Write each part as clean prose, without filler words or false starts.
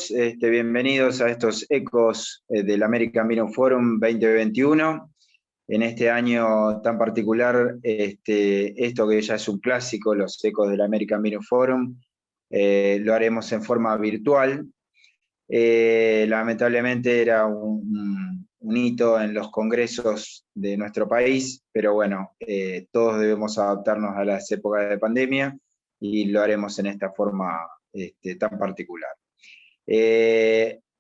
todos, bienvenidos a estos ecos del American Vino Forum 2021. En este año tan particular, esto que ya es un clásico, los ecos del American Vino Forum, lo haremos en forma virtual. Lamentablemente era un hito en los congresos de nuestro país, pero bueno, todos debemos adaptarnos a las épocas de pandemia y lo haremos en esta forma tan particular.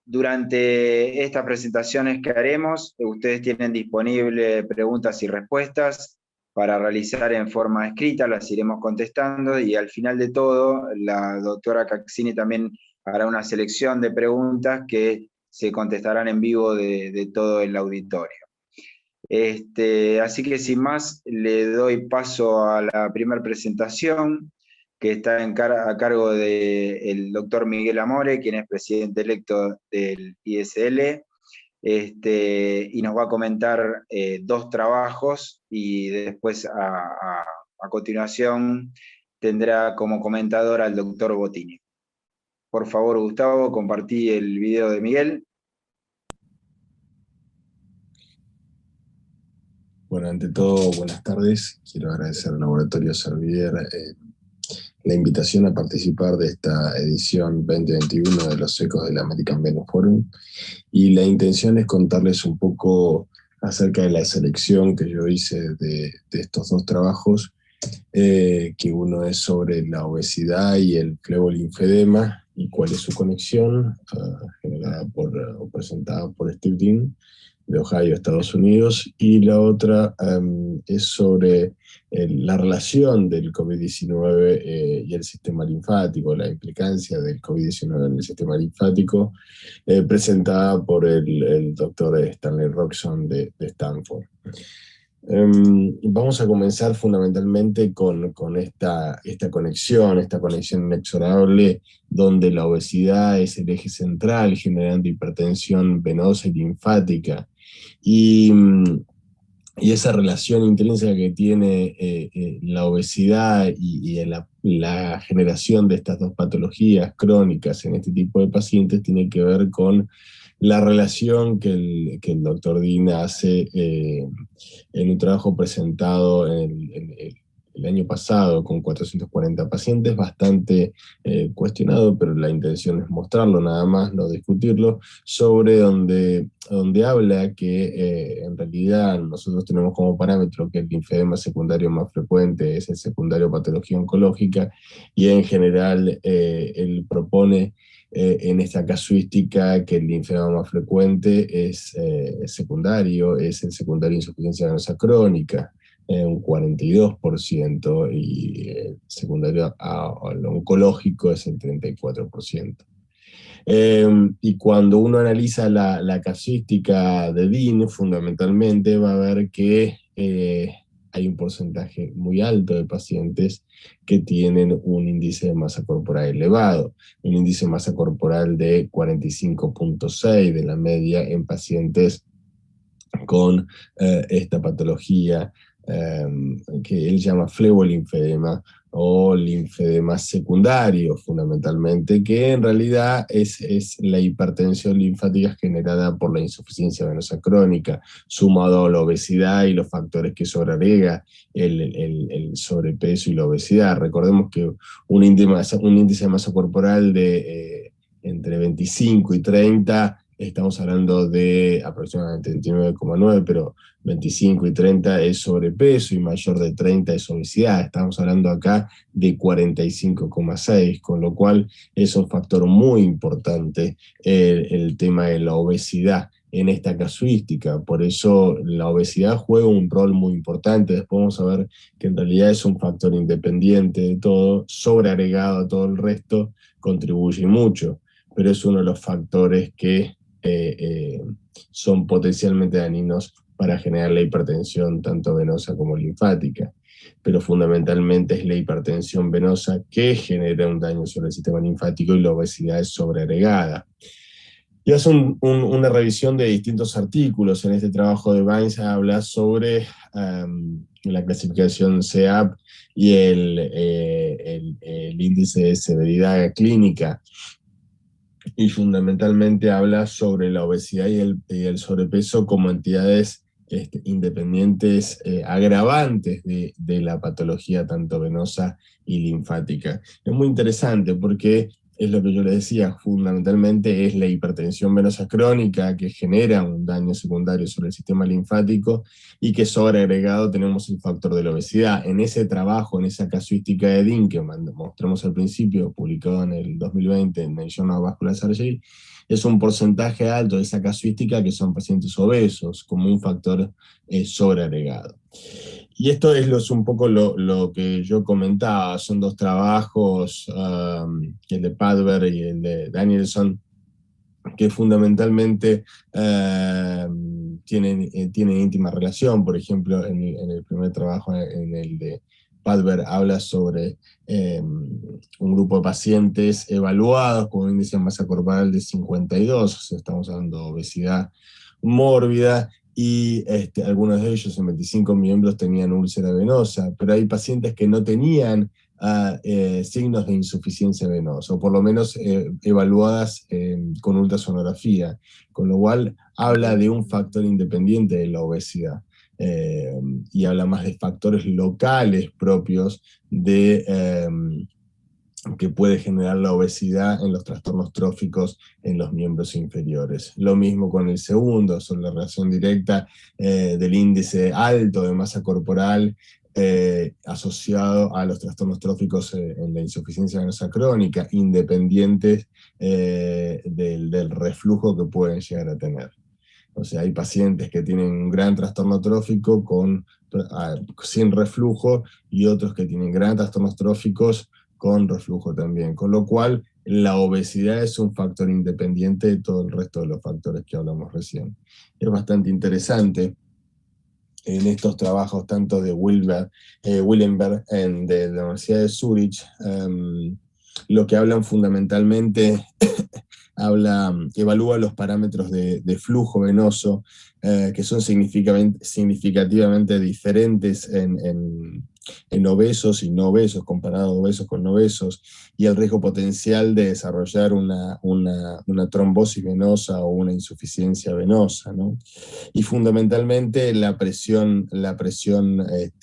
Durante estas presentaciones que haremos, ustedes tienen disponibles preguntas y respuestas para realizar en forma escrita, las iremos contestando y al final de todo, la doctora Caccini también hará una selección de preguntas que se contestarán en vivo de todo el auditorio. Así que sin más, le doy paso a la primera presentación, que está a cargo del doctor Miguel Amore, quien es presidente electo del ISL, y nos va a comentar dos trabajos, y después a continuación tendrá como comentador al doctor Bottini. Por favor, Gustavo, compartí el video de Miguel. Bueno, ante todo, buenas tardes. Quiero agradecer al Laboratorio Servier la invitación a participar de esta edición 2021 de los Ecos del American Vino Forum. Y la intención es contarles un poco acerca de la selección que yo hice de estos dos trabajos, que uno es sobre la obesidad y el flebolinfedema y cuál es su conexión, generada o presentada por Steve Dean, de Ohio, Estados Unidos, y la otra es sobre la relación del COVID-19 y el sistema linfático, la implicancia del COVID-19 en el sistema linfático, presentada por el doctor Stanley Roxon de Stanford. Vamos a comenzar fundamentalmente con esta conexión inexorable, donde la obesidad es el eje central, generando hipertensión venosa y linfática, y esa relación intrínseca que tiene la obesidad y la generación de estas dos patologías crónicas en este tipo de pacientes tiene que ver con la relación que el doctor Dean hace en un trabajo presentado el año pasado con 440 pacientes, bastante cuestionado, pero la intención es mostrarlo nada más, no discutirlo, sobre donde habla que en realidad nosotros tenemos como parámetro que el linfedema secundario más frecuente es el secundario patología oncológica, y en general él propone en esta casuística que el linfedema más frecuente es el secundario insuficiencia venosa crónica, un 42%, y secundario al oncológico es el 34%. Y cuando uno analiza la casuística de Dean, fundamentalmente va a ver que hay un porcentaje muy alto de pacientes que tienen un índice de masa corporal elevado, un índice de masa corporal de 45.6 de la media en pacientes con esta patología que él llama flebolinfedema o linfedema secundario, fundamentalmente, que en realidad es la hipertensión linfática generada por la insuficiencia venosa crónica, sumado a la obesidad y los factores que sobreagrega el sobrepeso y la obesidad. Recordemos que un índice de masa corporal de entre 25 y 30, estamos hablando de aproximadamente 29,9, pero 25 y 30 es sobrepeso y mayor de 30 es obesidad. Estamos hablando acá de 45,6, con lo cual es un factor muy importante el tema de la obesidad en esta casuística. Por eso la obesidad juega un rol muy importante. Después vamos a ver que en realidad es un factor independiente de todo, sobreagregado a todo el resto, contribuye mucho, pero es uno de los factores que son potencialmente dañinos para generar la hipertensión tanto venosa como linfática. Pero fundamentalmente es la hipertensión venosa que genera un daño sobre el sistema linfático y la obesidad es sobreagregada. Y hace una revisión de distintos artículos. En este trabajo de Vines habla sobre la clasificación CEAP y el índice de severidad clínica. y fundamentalmente habla sobre la obesidad y el sobrepeso como entidades independientes, agravantes de la patología tanto venosa y linfática. Es muy interesante porque es lo que yo les decía, fundamentalmente es la hipertensión venosa crónica que genera un daño secundario sobre el sistema linfático, y que sobre agregado tenemos el factor de la obesidad. En ese trabajo, en esa casuística de Dean que mostramos al principio, publicado en el 2020 en el Journal of Vascular Surgery, es un porcentaje alto de esa casuística que son pacientes obesos, como un factor sobreagregado. Y esto es un poco lo que yo comentaba, son dos trabajos, el de Padberg y el de Danielson, que fundamentalmente tienen íntima relación. Por ejemplo, en el primer trabajo, en el de Padberg, habla sobre un grupo de pacientes evaluados con un índice de masa corporal de 52, o sea, estamos hablando de obesidad mórbida, y algunos de ellos, en 25 miembros, tenían úlcera venosa, pero hay pacientes que no tenían signos de insuficiencia venosa, o por lo menos evaluadas con ultrasonografía, con lo cual habla de un factor independiente de la obesidad. Y habla más de factores locales propios que puede generar la obesidad en los trastornos tróficos en los miembros inferiores. Lo mismo con el segundo, sobre la relación directa del índice alto de masa corporal asociado a los trastornos tróficos en la insuficiencia venosa crónica, independientes del reflujo que pueden llegar a tener. O sea, hay pacientes que tienen un gran trastorno trófico sin reflujo, y otros que tienen gran trastornos tróficos con reflujo también, con lo cual la obesidad es un factor independiente de todo el resto de los factores que hablamos recién. Es bastante interesante en estos trabajos, tanto de Willenberg de la Universidad de Zurich, lo que hablan fundamentalmente evalúa los parámetros de flujo venoso, que son significativamente diferentes en obesos y no obesos, comparado a obesos con no obesos, y el riesgo potencial de desarrollar una trombosis venosa o una insuficiencia venosa, ¿no? Y fundamentalmente la presión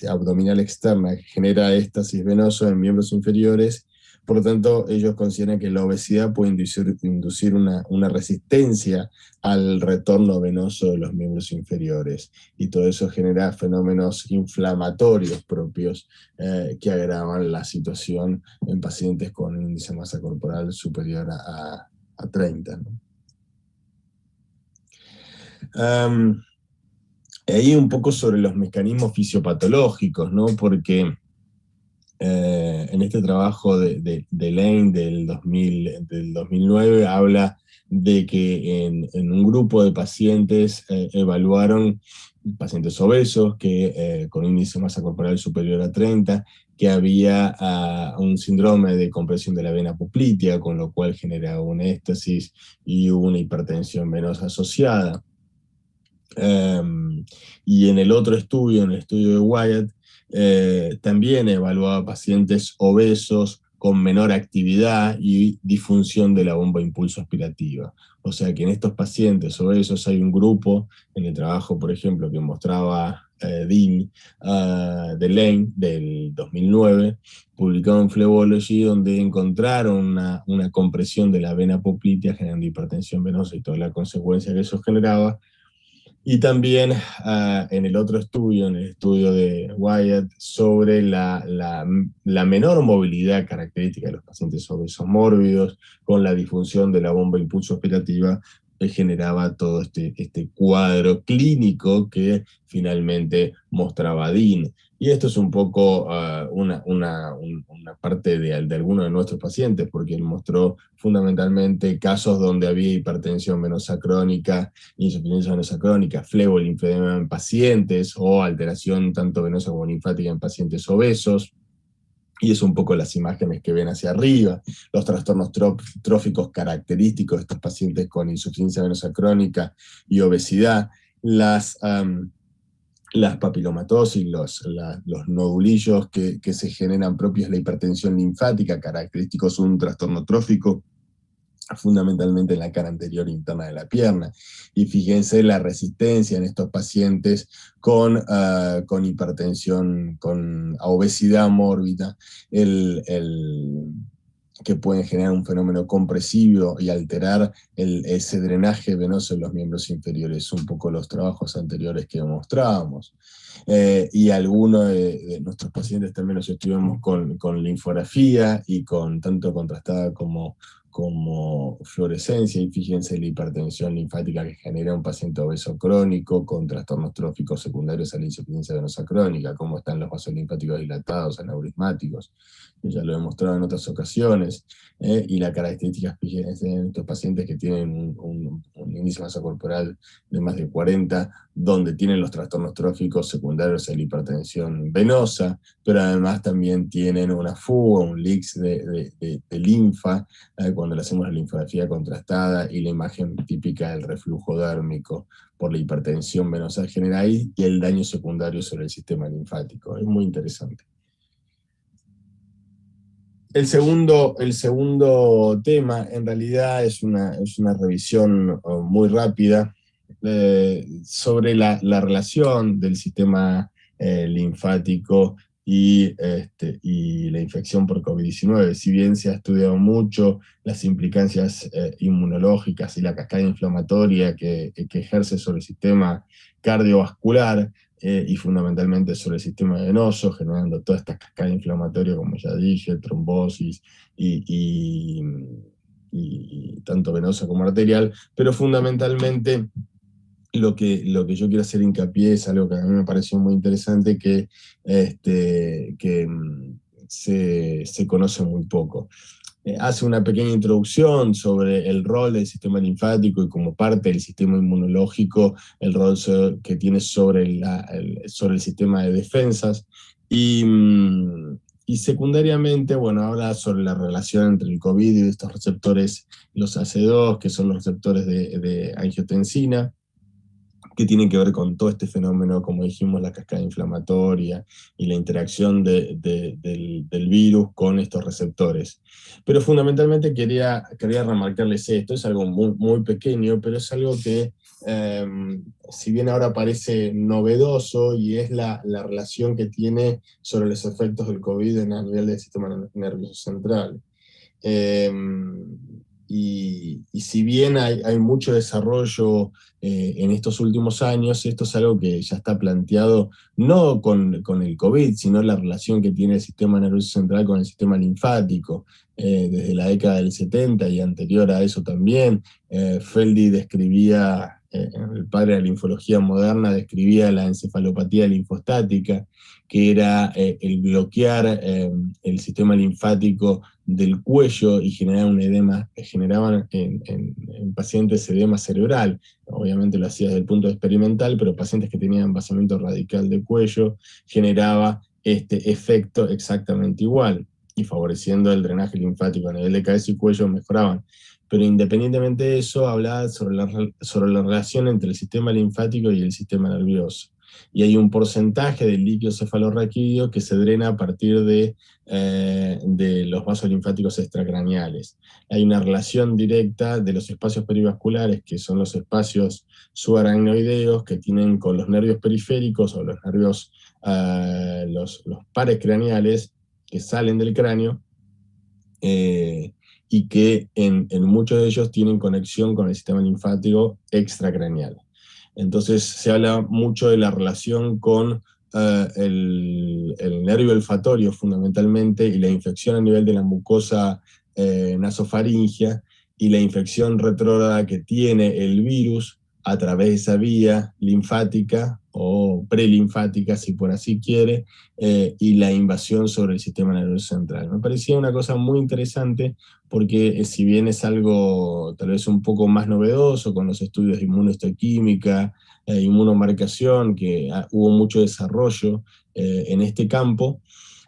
abdominal externa que genera éstasis venoso en miembros inferiores. Por lo tanto, ellos consideran que la obesidad puede inducir una resistencia al retorno venoso de los miembros inferiores, y todo eso genera fenómenos inflamatorios propios que agravan la situación en pacientes con un índice de masa corporal superior a 30, ¿no? Ahí un poco sobre los mecanismos fisiopatológicos, ¿no? Porque en este trabajo de Lane del 2009 habla de que en un grupo de pacientes evaluaron pacientes obesos con índice de masa corporal superior a 30, que había un síndrome de compresión de la vena poplitea, con lo cual genera una éstasis y una hipertensión venosa asociada. Y en el otro estudio, en el estudio de Wyatt, también evaluaba pacientes obesos con menor actividad y disfunción de la bomba impulso aspirativa. O sea que en estos pacientes obesos hay un grupo, en el trabajo, por ejemplo, que mostraba Dean de Lane del 2009, publicado en Phlebology, donde encontraron una compresión de la vena poplitea generando hipertensión venosa y toda la consecuencia que eso generaba. Y también en el otro estudio, en el estudio de Wyatt, sobre la menor movilidad característica de los pacientes obesos mórbidos, con la disfunción de la bomba impulso aspirativa, generaba todo este cuadro clínico que finalmente mostraba Dean. Y esto es un poco una parte de algunos de nuestros pacientes, porque él mostró fundamentalmente casos donde había hipertensión venosa crónica, insuficiencia venosa crónica, flebolinfedema en pacientes, o alteración tanto venosa como linfática en pacientes obesos. Y es un poco las imágenes que ven hacia arriba, los trastornos tróficos característicos de estos pacientes con insuficiencia venosa crónica y obesidad, las papilomatosis, los nodulillos que se generan propios de la hipertensión linfática, característicos de un trastorno trófico, fundamentalmente en la cara anterior interna de la pierna. Y fíjense la resistencia en estos pacientes con hipertensión, con obesidad mórbida, que pueden generar un fenómeno compresivo y alterar ese drenaje venoso en los miembros inferiores, un poco los trabajos anteriores que mostrábamos. Y algunos de nuestros pacientes también los estudiamos con linfografía y con tanto contrastada como fluorescencia, y fíjense la hipertensión linfática que genera un paciente obeso crónico con trastornos tróficos secundarios a la insuficiencia venosa crónica, cómo están los vasos linfáticos dilatados, aneurismáticos, ya lo he mostrado en otras ocasiones, y las características, fíjense, en estos pacientes que tienen un índice de masa corporal de más de 40, donde tienen los trastornos tróficos secundarios a la hipertensión venosa, pero además también tienen una fuga, un leaks de linfa, cuando le hacemos la linfografía contrastada y la imagen típica del reflujo dérmico por la hipertensión venosa general y el daño secundario sobre el sistema linfático. Es muy interesante. El segundo tema, en realidad, es una revisión muy rápida sobre la relación del sistema linfático y la infección por COVID-19. Si bien se ha estudiado mucho las implicancias inmunológicas y la cascada inflamatoria que ejerce sobre el sistema cardiovascular, y fundamentalmente sobre el sistema venoso, generando toda esta cascada inflamatoria, como ya dije, trombosis y tanto venosa como arterial, pero fundamentalmente lo que yo quiero hacer hincapié es algo que a mí me pareció muy interesante, que se conoce muy poco. Hace una pequeña introducción sobre el rol del sistema linfático y como parte del sistema inmunológico, el rol que tiene sobre el sistema de defensas. Y secundariamente, bueno, habla sobre la relación entre el COVID y estos receptores, los AC2, que son los receptores de angiotensina, que tienen que ver con todo este fenómeno, como dijimos, la cascada inflamatoria y la interacción del virus con estos receptores. Pero fundamentalmente quería remarcarles esto, es algo muy, muy pequeño, pero es algo que, si bien ahora parece novedoso, y es la relación que tiene sobre los efectos del COVID a nivel del sistema nervioso central. Y si bien hay mucho desarrollo en estos últimos años, esto es algo que ya está planteado no con el COVID, sino la relación que tiene el sistema nervioso central con el sistema linfático. Desde la década del 70 y anterior a eso también, Feldy describía, el padre de la linfología moderna, describía la encefalopatía linfostática, que era el bloquear el sistema linfático del cuello y generaban en pacientes edema cerebral. Obviamente lo hacía desde el punto experimental, pero pacientes que tenían vaciamiento radical de cuello generaba este efecto exactamente igual, y favoreciendo el drenaje linfático a nivel de cabeza y cuello mejoraban. Pero independientemente de eso, hablaba sobre la relación entre el sistema linfático y el sistema nervioso. Y hay un porcentaje del líquido cefalorraquídeo que se drena a partir de los vasos linfáticos extracraneales. Hay una relación directa de los espacios perivasculares, que son los espacios subaracnoideos, que tienen con los nervios periféricos o los nervios, los pares craneales que salen del cráneo, y que en muchos de ellos tienen conexión con el sistema linfático extracraneal. Entonces se habla mucho de la relación con el nervio olfatorio fundamentalmente, y la infección a nivel de la mucosa nasofaringea, y la infección retrógrada que tiene el virus a través de esa vía linfática o prelinfática, si por así quiere, y la invasión sobre el sistema nervioso central. Me parecía una cosa muy interesante porque, si bien es algo tal vez un poco más novedoso con los estudios de inmunohistoquímica, inmunomarcación, que hubo mucho desarrollo en este campo,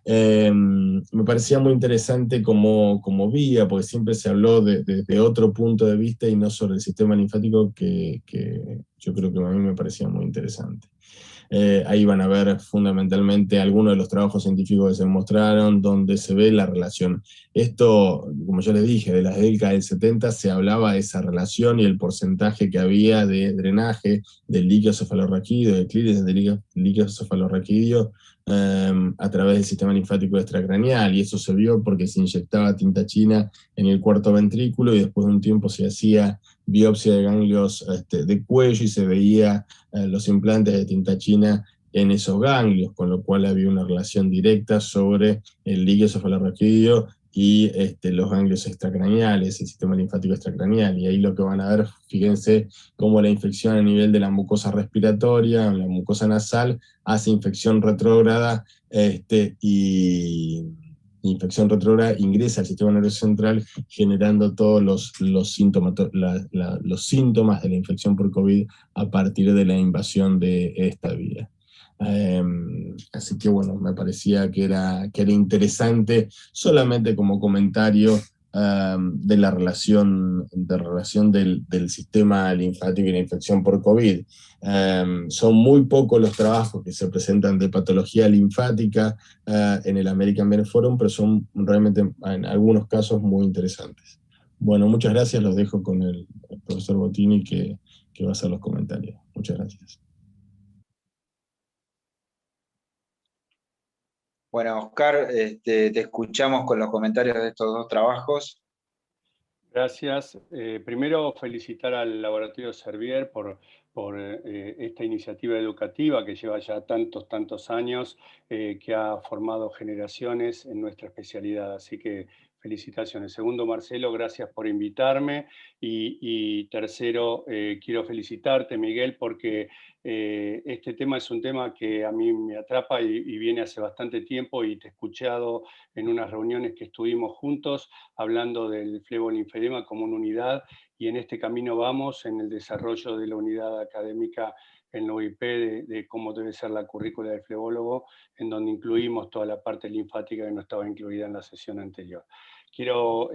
me parecía muy interesante como vía, porque siempre se habló desde otro punto de vista y no sobre el sistema linfático, que yo creo que a mí me parecía muy interesante. Ahí van a ver fundamentalmente algunos de los trabajos científicos que se mostraron, donde se ve la relación. Esto, como yo les dije, de la década del 70 se hablaba de esa relación y el porcentaje que había de drenaje del líquido cefalorraquídeo, de clírides del líquido cefalorraquídeo, a través del sistema linfático extracraneal, y eso se vio porque se inyectaba tinta china en el cuarto ventrículo y después de un tiempo se hacía biopsia de ganglios de cuello y se veía los implantes de tinta china en esos ganglios, con lo cual había una relación directa sobre el líquido cefalorraquídeo y los ganglios extracraneales, el sistema linfático extracraneal. Y ahí lo que van a ver, fíjense cómo la infección a nivel de la mucosa respiratoria, la mucosa nasal, hace infección retrógrada y infección retrógrada ingresa al sistema nervioso central generando todos los síntomas de la infección por COVID a partir de la invasión de esta vía. Así que bueno, me parecía que era interesante solamente como comentario de la relación del sistema linfático y la infección por COVID. Son muy pocos los trabajos que se presentan de patología linfática en el American Venous Forum, pero son realmente en algunos casos muy interesantes. Bueno, muchas gracias, los dejo con el profesor Bottini que va a hacer los comentarios. Muchas gracias. Bueno, Oscar, te escuchamos con los comentarios de estos dos trabajos. Gracias. Primero, felicitar al Laboratorio Servier por esta iniciativa educativa que lleva ya tantos años, que ha formado generaciones en nuestra especialidad. Así que felicitaciones. Segundo, Marcelo, gracias por invitarme. Y tercero, quiero felicitarte, Miguel, porque este tema es un tema que a mí me atrapa y viene hace bastante tiempo, y te he escuchado en unas reuniones que estuvimos juntos hablando del flebolinfedema como una unidad, y en este camino vamos en el desarrollo de la unidad académica en la UIP de cómo debe ser la currícula del flebólogo, en donde incluimos toda la parte linfática que no estaba incluida en la sesión anterior. Quiero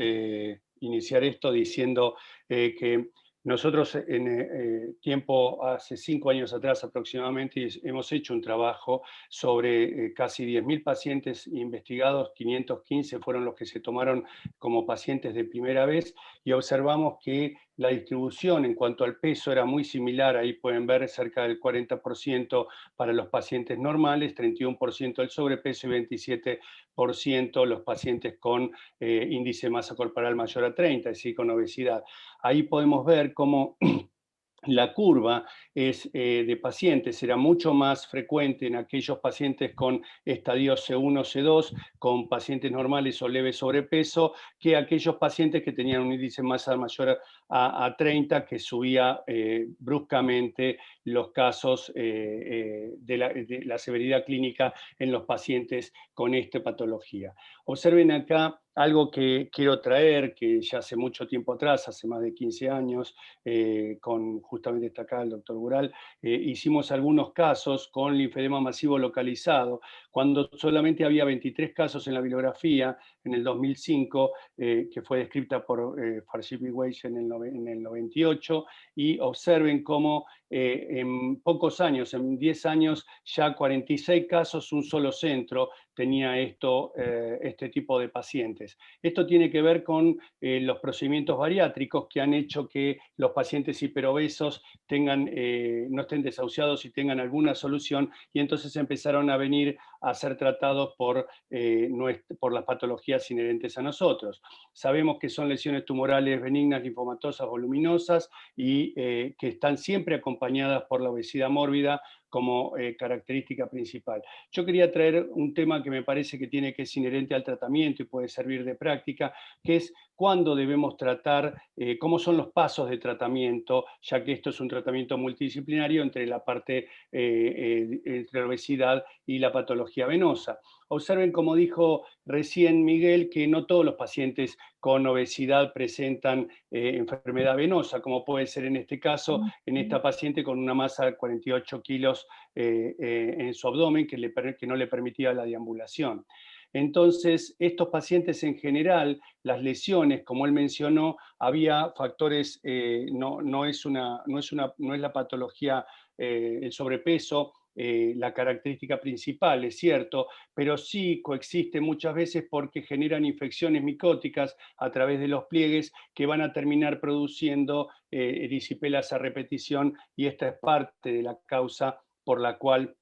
iniciar esto diciendo que nosotros hace 5 años atrás aproximadamente, hemos hecho un trabajo sobre casi 10.000 pacientes investigados, 515 fueron los que se tomaron como pacientes de primera vez, y observamos que la distribución en cuanto al peso era muy similar. Ahí pueden ver cerca del 40% para los pacientes normales, 31% el sobrepeso y 27% los pacientes con índice de masa corporal mayor a 30, es decir, con obesidad. Ahí podemos ver cómo la curva de pacientes era mucho más frecuente en aquellos pacientes con estadios C1, C2, con pacientes normales o leve sobrepeso, que aquellos pacientes que tenían un índice de masa mayor a 30, que subía bruscamente los casos de la severidad clínica en los pacientes con esta patología. Observen acá algo que quiero traer, que ya hace mucho tiempo atrás, hace más de 15 años, justamente está acá el doctor Gural, hicimos algunos casos con linfedema masivo localizado, cuando solamente había 23 casos en la bibliografía en el 2005, que fue descrita por Farshid Weiss en el 98, y observen cómo en pocos años, en 10 años, ya 46 casos, un solo centro tenía este tipo de pacientes. Esto tiene que ver con los procedimientos bariátricos que han hecho que los pacientes hiperobesos no estén desahuciados y tengan alguna solución, y entonces empezaron a venir a ser tratados por las patologías inherentes a nosotros. Sabemos que son lesiones tumorales benignas, linfomatosas, voluminosas, y que están siempre acompañadas por la obesidad mórbida como característica principal. Yo quería traer un tema que me parece que es inherente al tratamiento y puede servir de práctica, que es cuándo debemos tratar, cómo son los pasos de tratamiento, ya que esto es un tratamiento multidisciplinario entre la parte entre la obesidad y la patología venosa. Observen, como dijo recién Miguel, que no todos los pacientes con obesidad presentan enfermedad venosa, como puede ser en este caso, en esta paciente con una masa de 48 kilos en su abdomen que no le permitía la deambulación. Entonces, estos pacientes en general, las lesiones, como él mencionó, había factores, no es la patología, el sobrepeso, la característica principal, es cierto, pero sí coexiste muchas veces porque generan infecciones micóticas a través de los pliegues que van a terminar produciendo erisipelas a repetición, y esta es parte de la causa por la cual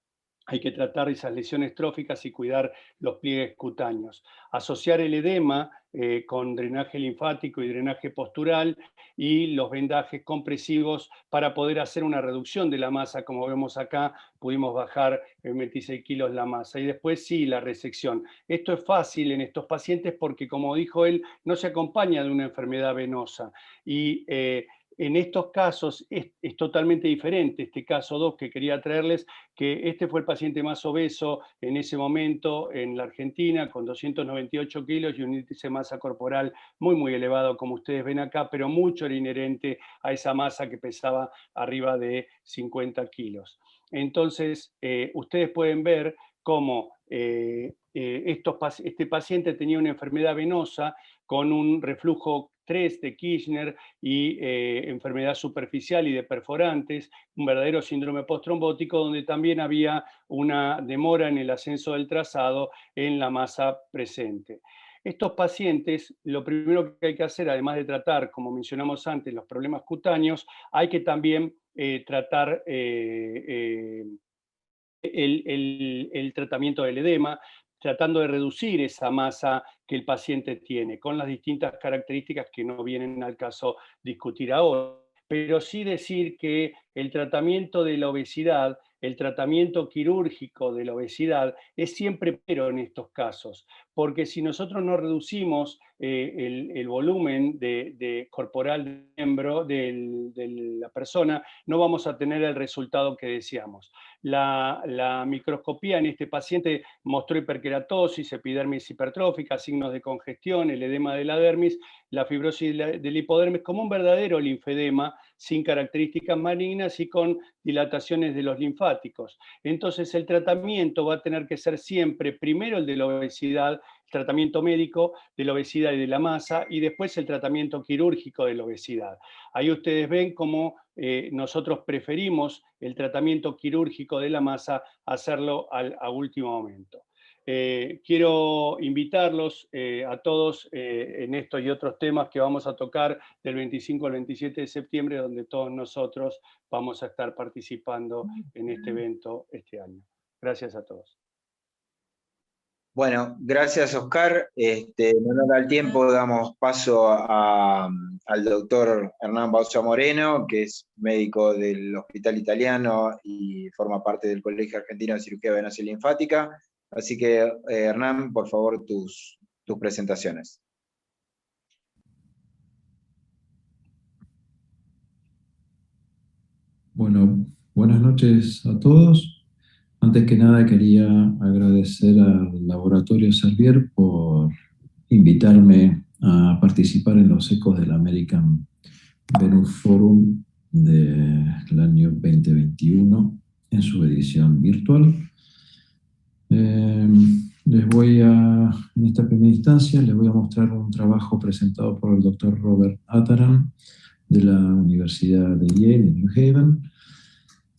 hay que tratar esas lesiones tróficas y cuidar los pliegues cutáneos. Asociar el edema con drenaje linfático y drenaje postural y los vendajes compresivos para poder hacer una reducción de la masa. Como vemos acá, pudimos bajar 26 kilos la masa. Y después sí, la resección. Esto es fácil en estos pacientes porque, como dijo él, no se acompaña de una enfermedad venosa. Y en estos casos es totalmente diferente. Este caso 2 que quería traerles, que este fue el paciente más obeso en ese momento en la Argentina, con 298 kilos y un índice de masa corporal muy, muy elevado, como ustedes ven acá, pero mucho era inherente a esa masa que pesaba arriba de 50 kilos. Entonces, ustedes pueden ver cómo este paciente tenía una enfermedad venosa con un reflujo 3 de Kirchner y enfermedad superficial y de perforantes, un verdadero síndrome postrombótico, donde también había una demora en el ascenso del trazado en la masa presente. Estos pacientes, lo primero que hay que hacer, además de tratar, como mencionamos antes, los problemas cutáneos, hay que también tratar el tratamiento del edema, tratando de reducir esa masa que el paciente tiene, con las distintas características que no vienen al caso discutir ahora. Pero sí decir que el tratamiento de la obesidad, el tratamiento quirúrgico de la obesidad, es siempre pero en estos casos, porque si nosotros no reducimos el volumen corporal del miembro de la persona, no vamos a tener el resultado que deseamos. La microscopía en este paciente mostró hiperkeratosis, epidermis hipertrófica, signos de congestión, el edema de la dermis, la fibrosis del hipodermis, como un verdadero linfedema sin características malignas y con dilataciones de los linfáticos. Entonces el tratamiento va a tener que ser siempre primero el de la obesidad, el tratamiento médico de la obesidad y de la masa, y después el tratamiento quirúrgico de la obesidad. Ahí ustedes ven cómo nosotros preferimos el tratamiento quirúrgico de la masa hacerlo a último momento. Quiero invitarlos a todos en estos y otros temas que vamos a tocar del 25 al 27 de septiembre, donde todos nosotros vamos a estar participando en este evento este año. Gracias a todos. Bueno, gracias Oscar. En honor al tiempo damos paso al doctor Hernán Bauza Moreno, que es médico del Hospital Italiano y forma parte del Colegio Argentino de Cirugía Venosa y Linfática. Así que, Hernán, por favor, tus presentaciones. Bueno, buenas noches a todos. Antes que nada quería agradecer al Laboratorio Servier por invitarme a participar en los ecos del American Venous Forum del año 2021 en su edición virtual. En esta primera instancia les voy a mostrar un trabajo presentado por el doctor Robert Attaran de la Universidad de Yale en New Haven.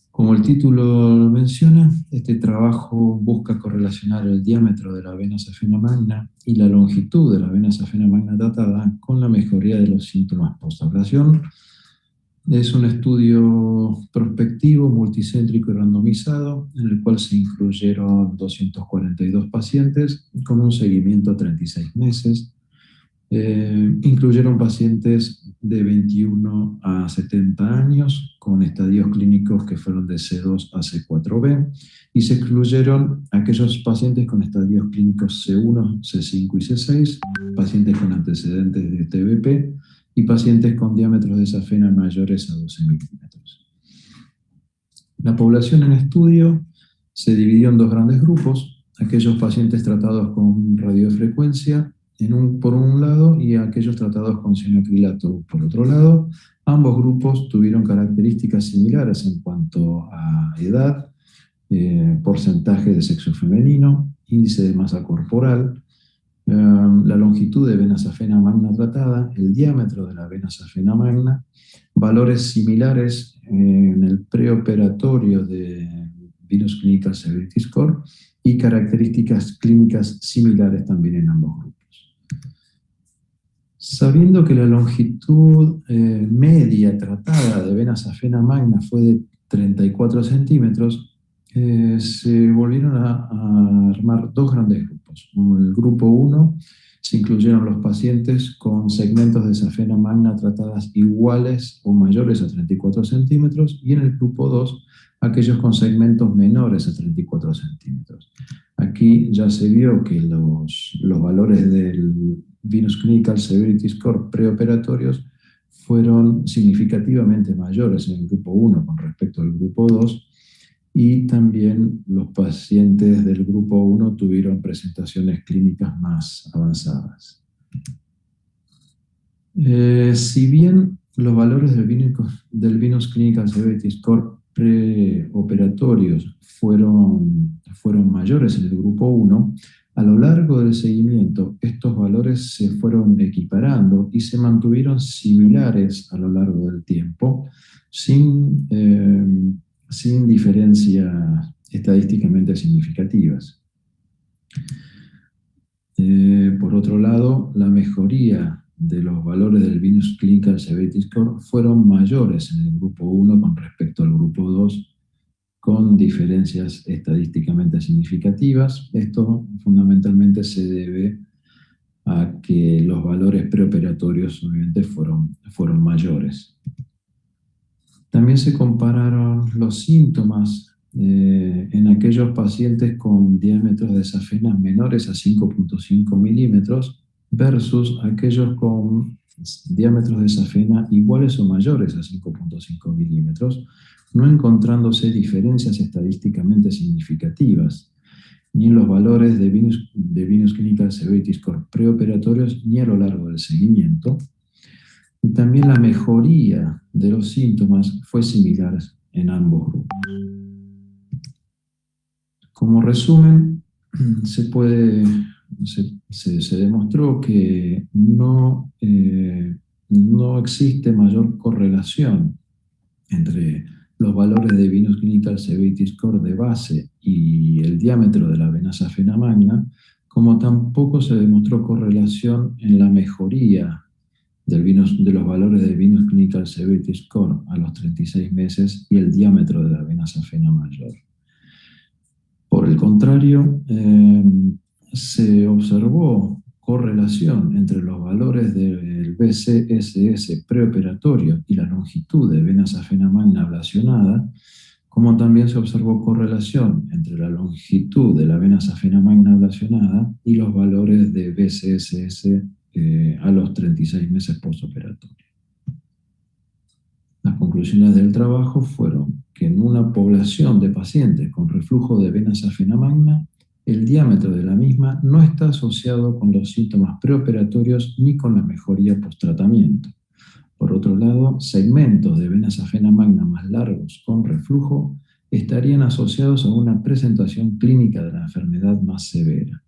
Como el título lo menciona, este trabajo busca correlacionar el diámetro de la vena safena magna y la longitud de la vena safena magna tratada con la mejoría de los síntomas postablación. Es un estudio prospectivo, multicéntrico y randomizado, en el cual se incluyeron 242 pacientes con un seguimiento a 36 meses. Incluyeron pacientes de 21 a 70 años con estadios clínicos que fueron de C2 a C4b, y se excluyeron aquellos pacientes con estadios clínicos C1, C5 y C6, pacientes con antecedentes de TBP y pacientes con diámetros de safena mayores a 12 milímetros. La población en estudio se dividió en dos grandes grupos: aquellos pacientes tratados con radiofrecuencia por un lado y aquellos tratados con cianoacrilato por otro lado. Ambos grupos tuvieron características similares en cuanto a edad, porcentaje de sexo femenino, índice de masa corporal, la longitud de vena safena magna tratada, el diámetro de la vena safena magna, valores similares en el preoperatorio de Venous Clinical Severity Score y características clínicas similares también en ambos grupos. Sabiendo que la longitud media tratada de vena safena magna fue de 34 centímetros, se volvieron a armar dos grandes grupos. En el grupo 1 se incluyeron los pacientes con segmentos de safena magna tratadas iguales o mayores a 34 centímetros, y en el grupo 2 aquellos con segmentos menores a 34 centímetros. Aquí ya se vio que los valores del Venous Clinical Severity Score preoperatorios fueron significativamente mayores en el grupo 1 con respecto al grupo 2, y también los pacientes del grupo 1 tuvieron presentaciones clínicas más avanzadas. Si bien los valores del Venous Clinical Severity Score preoperatorios fueron mayores en el grupo 1, a lo largo del seguimiento estos valores se fueron equiparando y se mantuvieron similares a lo largo del tiempo, sin diferencias estadísticamente significativas. Por otro lado, la mejoría de los valores del Venous Clinical Severity Score fueron mayores en el grupo 1 con respecto al grupo 2, con diferencias estadísticamente significativas. Esto fundamentalmente se debe a que los valores preoperatorios obviamente fueron mayores. También se compararon los síntomas en aquellos pacientes con diámetros de safena menores a 5.5 milímetros versus aquellos con diámetros de safena iguales o mayores a 5.5 milímetros, no encontrándose diferencias estadísticamente significativas ni en los valores de Venous Clinical Severity Score preoperatorios ni a lo largo del seguimiento. Y también la mejoría de los síntomas fue similar en ambos grupos. Como resumen, se demostró que no existe mayor correlación entre los valores de Venous Clinical Severity Score de base y el diámetro de la vena safena magna, como tampoco se demostró correlación en la mejoría de los valores de Venous Clinical Severity Score a los 36 meses y el diámetro de la vena safena mayor. Por el contrario, se observó correlación entre los valores del BCSS preoperatorio y la longitud de vena safena magna ablacionada, como también se observó correlación entre la longitud de la vena safena magna ablacionada y los valores de BCSS a los 36 meses postoperatorio. Las conclusiones del trabajo fueron que en una población de pacientes con reflujo de vena safena magna, el diámetro de la misma no está asociado con los síntomas preoperatorios ni con la mejoría posttratamiento. Por otro lado, segmentos de vena safena magna más largos con reflujo estarían asociados a una presentación clínica de la enfermedad más severa.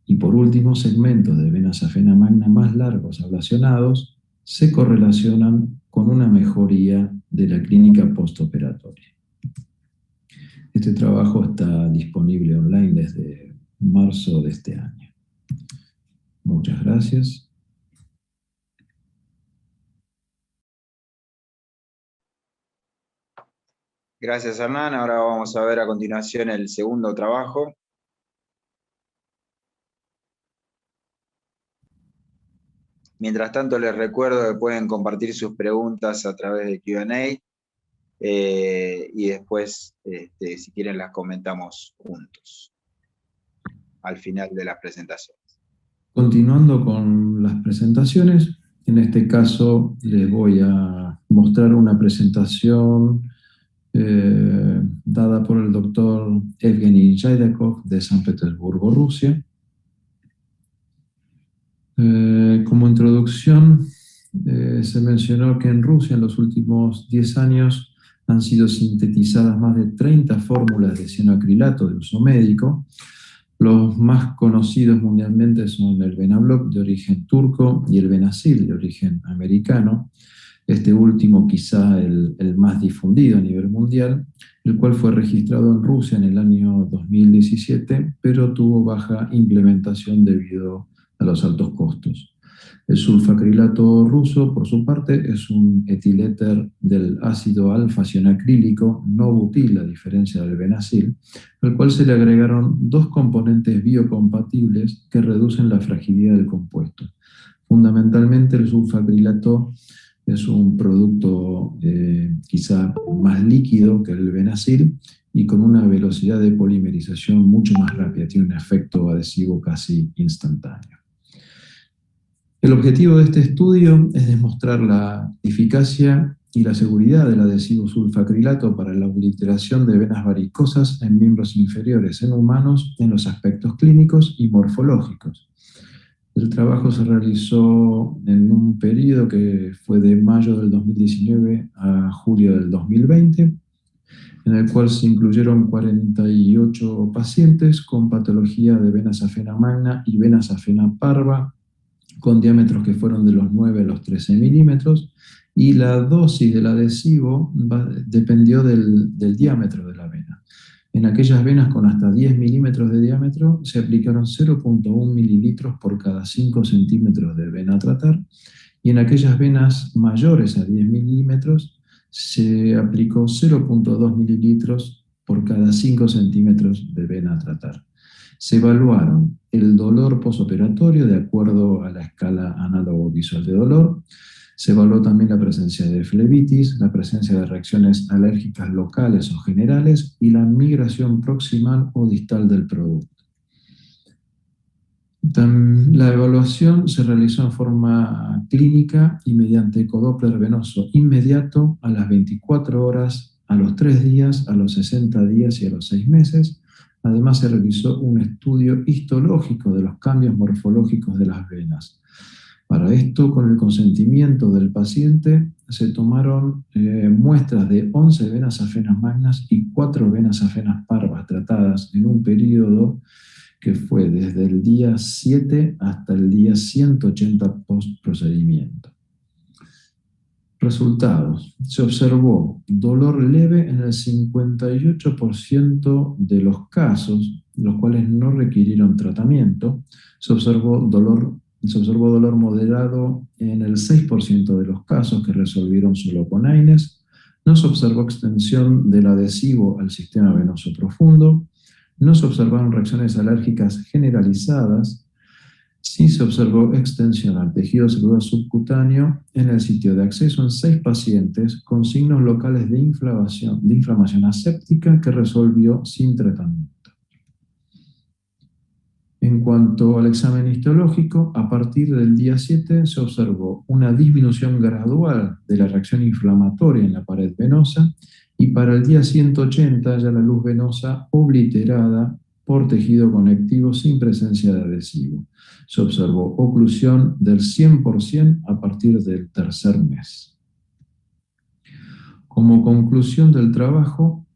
Y por último, segmentos de vena safena magna más largos ablacionados se correlacionan con una mejoría de la clínica postoperatoria. Este trabajo está disponible online desde marzo de este año. Muchas gracias. Gracias, Hernán. Ahora vamos a ver a continuación el segundo trabajo. Mientras tanto, les recuerdo que pueden compartir sus preguntas a través de Q&A y después, si quieren, las comentamos juntos al final de las presentaciones. Continuando con las presentaciones, en este caso les voy a mostrar una presentación dada por el doctor Evgeny Yaidakov de San Petersburgo, Rusia. Como introducción, se mencionó que en Rusia en los últimos 10 años han sido sintetizadas más de 30 fórmulas de cianoacrilato de uso médico. Los más conocidos mundialmente son el Benabloc de origen turco y el Benazil de origen americano. Este último quizá el más difundido a nivel mundial, el cual fue registrado en Rusia en el año 2017, pero tuvo baja implementación debido a los altos costos. El sulfacrilato ruso, por su parte, es un etiléter del ácido alfa-cionacrílico no butil, a diferencia del Benazil, al cual se le agregaron dos componentes biocompatibles que reducen la fragilidad del compuesto. Fundamentalmente, el sulfacrilato es un producto quizá más líquido que el Benazil y con una velocidad de polimerización mucho más rápida, tiene un efecto adhesivo casi instantáneo. El objetivo de este estudio es demostrar la eficacia y la seguridad del adhesivo sulfacrilato para la obliteración de venas varicosas en miembros inferiores en humanos en los aspectos clínicos y morfológicos. El trabajo se realizó en un periodo que fue de mayo del 2019 a julio del 2020, en el cual se incluyeron 48 pacientes con patología de vena safena magna y vena safena parva, con diámetros que fueron de los 9 a los 13 milímetros, y la dosis del adhesivo dependió del diámetro de la vena. En aquellas venas con hasta 10 milímetros de diámetro se aplicaron 0.1 mililitros por cada 5 centímetros de vena a tratar, y en aquellas venas mayores a 10 milímetros se aplicó 0.2 mililitros por cada 5 centímetros de vena a tratar. Se evaluaron el dolor posoperatorio de acuerdo a la escala análogo visual de dolor. Se evaluó también la presencia de flebitis, la presencia de reacciones alérgicas locales o generales y la migración proximal o distal del producto. La evaluación se realizó en forma clínica y mediante ecodoppler venoso inmediato a las 24 horas, a los 3 días, a los 60 días y a los 6 meses. Además, se realizó un estudio histológico de los cambios morfológicos de las venas. Para esto, con el consentimiento del paciente, se tomaron muestras de 11 venas safenas magnas y 4 venas safenas parvas tratadas en un periodo que fue desde el día 7 hasta el día 180 post-procedimiento. Resultados. Se observó dolor leve en el 58% de los casos, los cuales no requirieron tratamiento. Se observó dolor moderado en el 6% de los casos que resolvieron solo con AINES. No se observó extensión del adhesivo al sistema venoso profundo. No se observaron reacciones alérgicas generalizadas. Sí se observó extensión al tejido celular subcutáneo en el sitio de acceso en 6 pacientes con signos locales de inflamación aséptica que resolvió sin tratamiento. En cuanto al examen histológico, a partir del día 7 se observó una disminución gradual de la reacción inflamatoria en la pared venosa y para el día 180 ya la luz venosa obliterada por tejido conectivo sin presencia de adhesivo. Se observó oclusión del 100% a partir del 3er mes. Como conclusión del trabajo,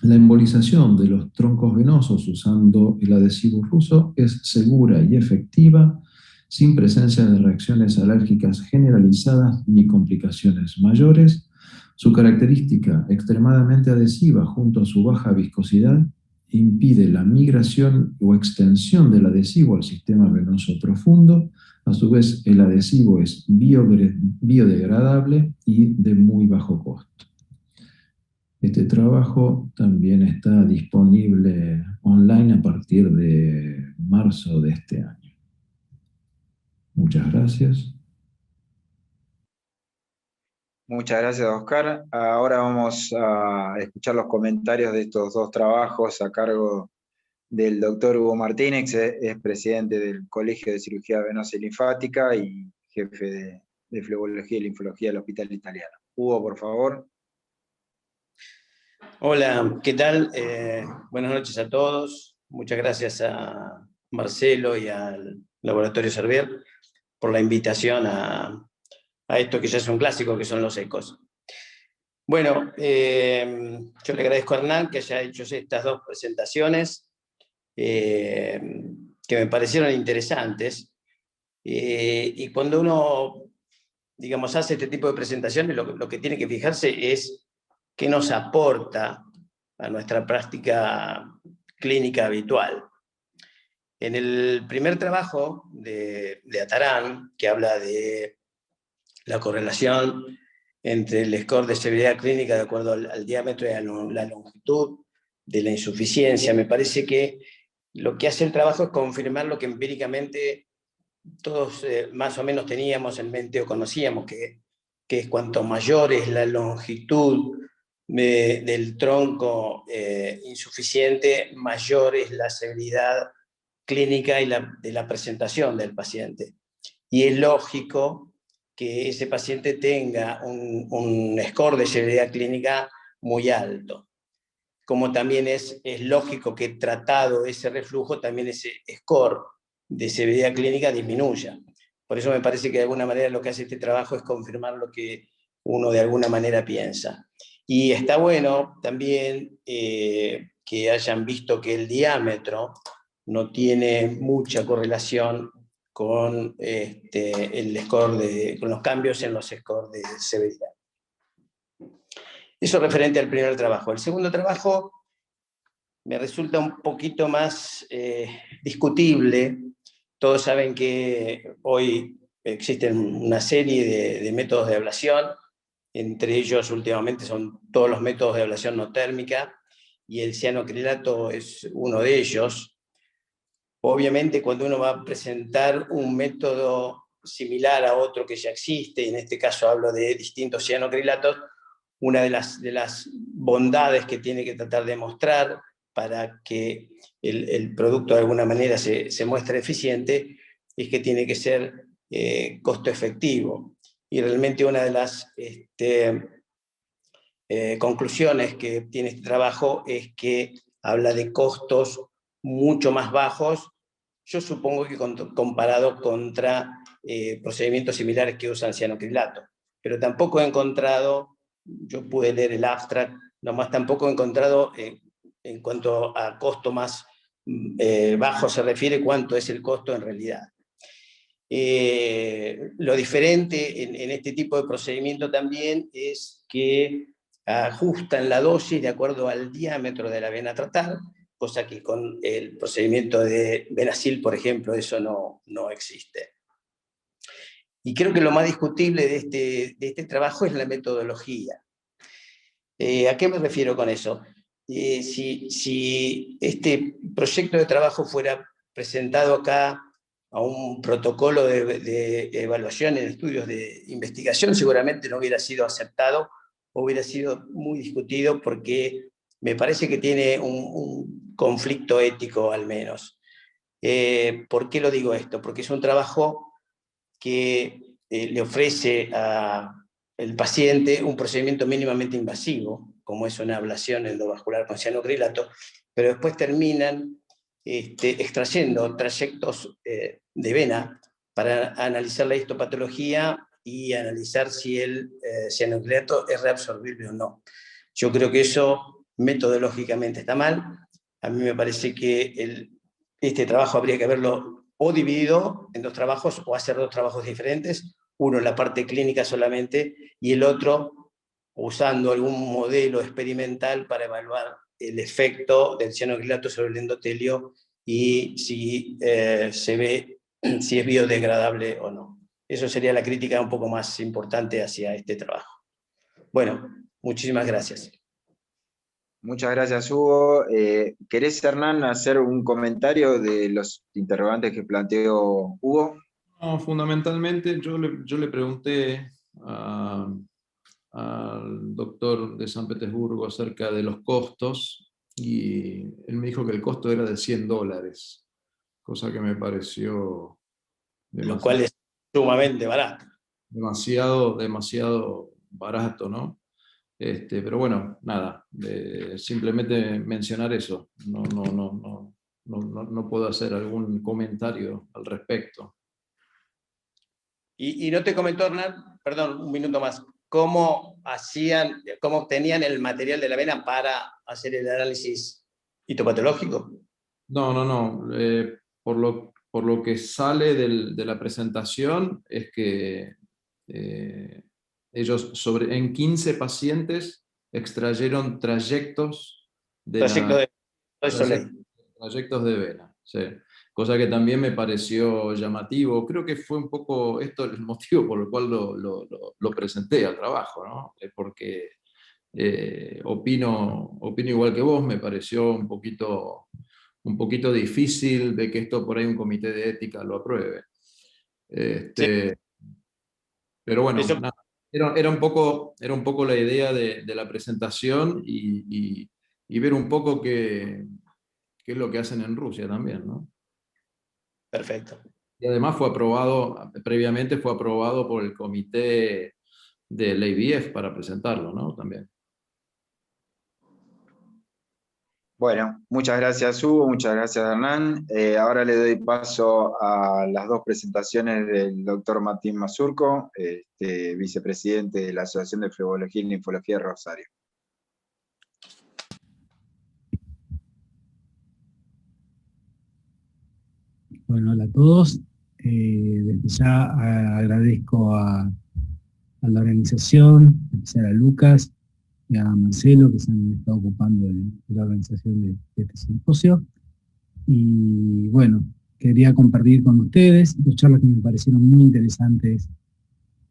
la embolización de los troncos venosos usando el adhesivo ruso es segura y efectiva, sin presencia de reacciones alérgicas generalizadas ni complicaciones mayores. Su característica extremadamente adhesiva junto a su baja viscosidad impide la migración o extensión del adhesivo al sistema venoso profundo. A su vez, el adhesivo es biodegradable y de muy bajo costo. Este trabajo también está disponible online a partir de marzo de este año. Muchas gracias. Muchas gracias, Oscar. Ahora vamos a escuchar los comentarios de estos 2 trabajos a cargo del doctor Hugo Martínez, es presidente del Colegio de Cirugía Venosa y Linfática y jefe de Flebología y Linfología del Hospital Italiano. Hugo, por favor. Hola, ¿qué tal? Buenas noches a todos. Muchas gracias a Marcelo y al Laboratorio Servier por la invitación a esto que ya es un clásico, que son los ecos. Bueno, yo le agradezco a Hernán que haya hecho estas 2 presentaciones que me parecieron interesantes. Y cuando uno digamos, hace este tipo de presentaciones, lo que tiene que fijarse es qué nos aporta a nuestra práctica clínica habitual. En el primer trabajo de Atarán, que habla de la correlación entre el score de severidad clínica de acuerdo al diámetro y a la longitud de la insuficiencia, me parece que lo que hace el trabajo es confirmar lo que empíricamente todos más o menos teníamos en mente o conocíamos, que es cuanto mayor es la longitud del tronco insuficiente, mayor es la severidad clínica y de la presentación del paciente. Y es lógico que ese paciente tenga un score de severidad clínica muy alto. Como también es lógico que tratado ese reflujo, también ese score de severidad clínica disminuya. Por eso me parece que de alguna manera lo que hace este trabajo es confirmar lo que uno de alguna manera piensa. Y está bueno también que hayan visto que el diámetro no tiene mucha correlación con el score con los cambios en los scores de severidad. Eso referente al primer trabajo. El segundo trabajo me resulta un poquito más discutible. Todos saben que hoy existen una serie de métodos de ablación, entre ellos últimamente son todos los métodos de ablación no térmica, y el cianoacrilato es uno de ellos. Obviamente, cuando uno va a presentar un método similar a otro que ya existe, y en este caso hablo de distintos cianoacrilatos, una de las bondades que tiene que tratar de mostrar para que el producto de alguna manera se muestre eficiente es que tiene que ser costo efectivo. Y realmente una de las conclusiones que tiene este trabajo es que habla de costos mucho más bajos, yo supongo que comparado contra procedimientos similares que usan cianoacrilato. Pero tampoco he encontrado, yo pude leer el abstract, nomás tampoco he encontrado en cuanto a costo más bajo se refiere, cuánto es el costo en realidad. Lo diferente en este tipo de procedimiento también es que ajustan la dosis de acuerdo al diámetro de la vena a tratar, cosa que con el procedimiento de Benazil, por ejemplo, eso no existe. Y creo que lo más discutible de este trabajo es la metodología. ¿A qué me refiero con eso? Si este proyecto de trabajo fuera presentado acá a un protocolo de evaluación en estudios de investigación, seguramente no hubiera sido aceptado, hubiera sido muy discutido, porque me parece que tiene un conflicto ético al menos. ¿Por qué lo digo esto? Porque es un trabajo que le ofrece al paciente un procedimiento mínimamente invasivo, como es una ablación endovascular con cianoacrilato, pero después terminan extrayendo trayectos de vena para analizar la histopatología y analizar si el cianoacrilato es reabsorbible o no. Yo creo que eso metodológicamente está mal. A mí me parece que este trabajo habría que haberlo o dividido en dos trabajos o hacer dos trabajos diferentes, uno en la parte clínica solamente y el otro usando algún modelo experimental para evaluar el efecto del cianoacrilato sobre el endotelio y si se ve si es biodegradable o no. Eso sería la crítica un poco más importante hacia este trabajo. Bueno, muchísimas gracias. Muchas gracias, Hugo. ¿Querés, Hernán, hacer un comentario de los interrogantes que planteó Hugo? No, fundamentalmente yo le pregunté al doctor de San Petersburgo acerca de los costos y él me dijo que el costo era de $100, cosa que me pareció Lo cual es sumamente barato. demasiado barato, ¿no? Pero bueno, nada, simplemente mencionar eso. No puedo hacer algún comentario al respecto. Y no te comentó, Hernán, perdón, un minuto más, cómo obtenían el material de la vena para hacer el análisis histopatológico. No. Por lo que sale de la presentación es que Ellos en 15 pacientes extrayeron trayectos de trayectos de vena, sí. Cosa que también me pareció llamativo. Creo que fue un poco esto el motivo por el cual lo presenté al trabajo, ¿no? Porque opino igual que vos, me pareció un poquito difícil de que esto por ahí un comité de ética lo apruebe. Sí. Pero bueno, nada, era un poco la idea de la presentación y ver un poco qué es lo que hacen en Rusia también, ¿no? Perfecto. Y además previamente fue aprobado por el comité del IVF para presentarlo, ¿no? También. Bueno, muchas gracias Hugo, muchas gracias Hernán. Ahora le doy paso a las dos presentaciones del doctor Martín Mazurco, vicepresidente de la Asociación de Flebología y Linfología de Rosario. Bueno, hola a todos. Desde ya agradezco a la organización, en especial a Lucas y a Marcelo, que se han estado ocupando de la organización de este simposio. Y bueno, quería compartir con ustedes dos charlas que me parecieron muy interesantes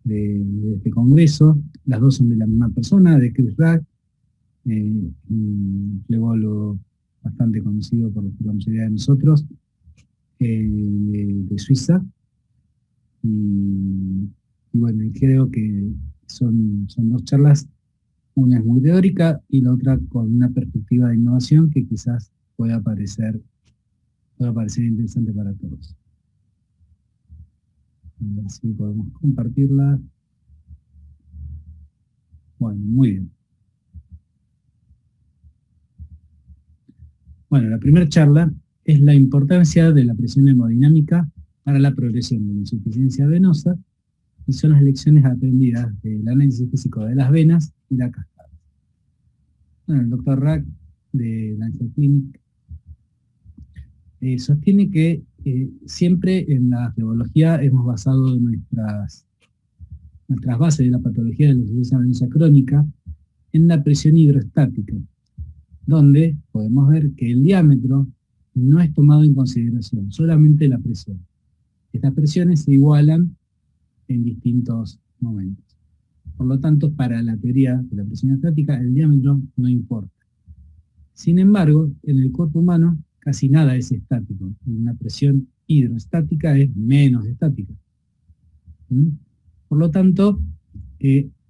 de este congreso. Las dos son de la misma persona, de Chris Rack, un flebólogo bastante conocido por la mayoría de nosotros, de Suiza. Y bueno, creo que son dos charlas, una es muy teórica y la otra con una perspectiva de innovación que quizás pueda parecer interesante para todos. A ver si podemos compartirla. Bueno, muy bien. Bueno, la primera charla es la importancia de la presión hemodinámica para la progresión de la insuficiencia venosa y son las lecciones aprendidas del análisis físico de las venas y la cascada. Bueno, el doctor Rack de la Clinic sostiene que siempre en la flebología hemos basado nuestras bases de la patología de la insuficiencia venosa crónica en la presión hidroestática, donde podemos ver que el diámetro no es tomado en consideración, solamente la presión. Estas presiones se igualan en distintos momentos. Por lo tanto, para la teoría de la presión estática, el diámetro no importa. Sin embargo, en el cuerpo humano casi nada es estático, y una presión hidroestática es menos estática. Por lo tanto,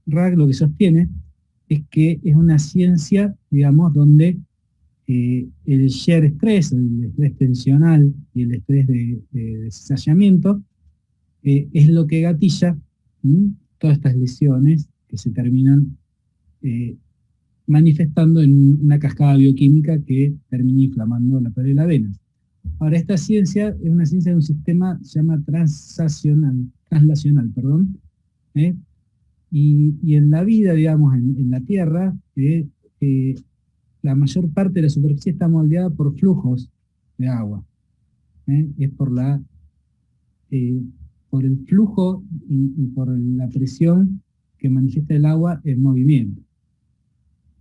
Rack lo que sostiene es que es una ciencia, digamos, donde el shear stress, el estrés tensional y el estrés de desasallamiento es lo que gatilla todas estas lesiones que se terminan manifestando en una cascada bioquímica que termina inflamando la pared de la vena. Ahora, esta ciencia es una ciencia de un sistema que se llama translacional, y en la vida, digamos, en la Tierra, la mayor parte de la superficie está moldeada por flujos de agua. Es por el flujo y por la presión que manifiesta el agua en movimiento.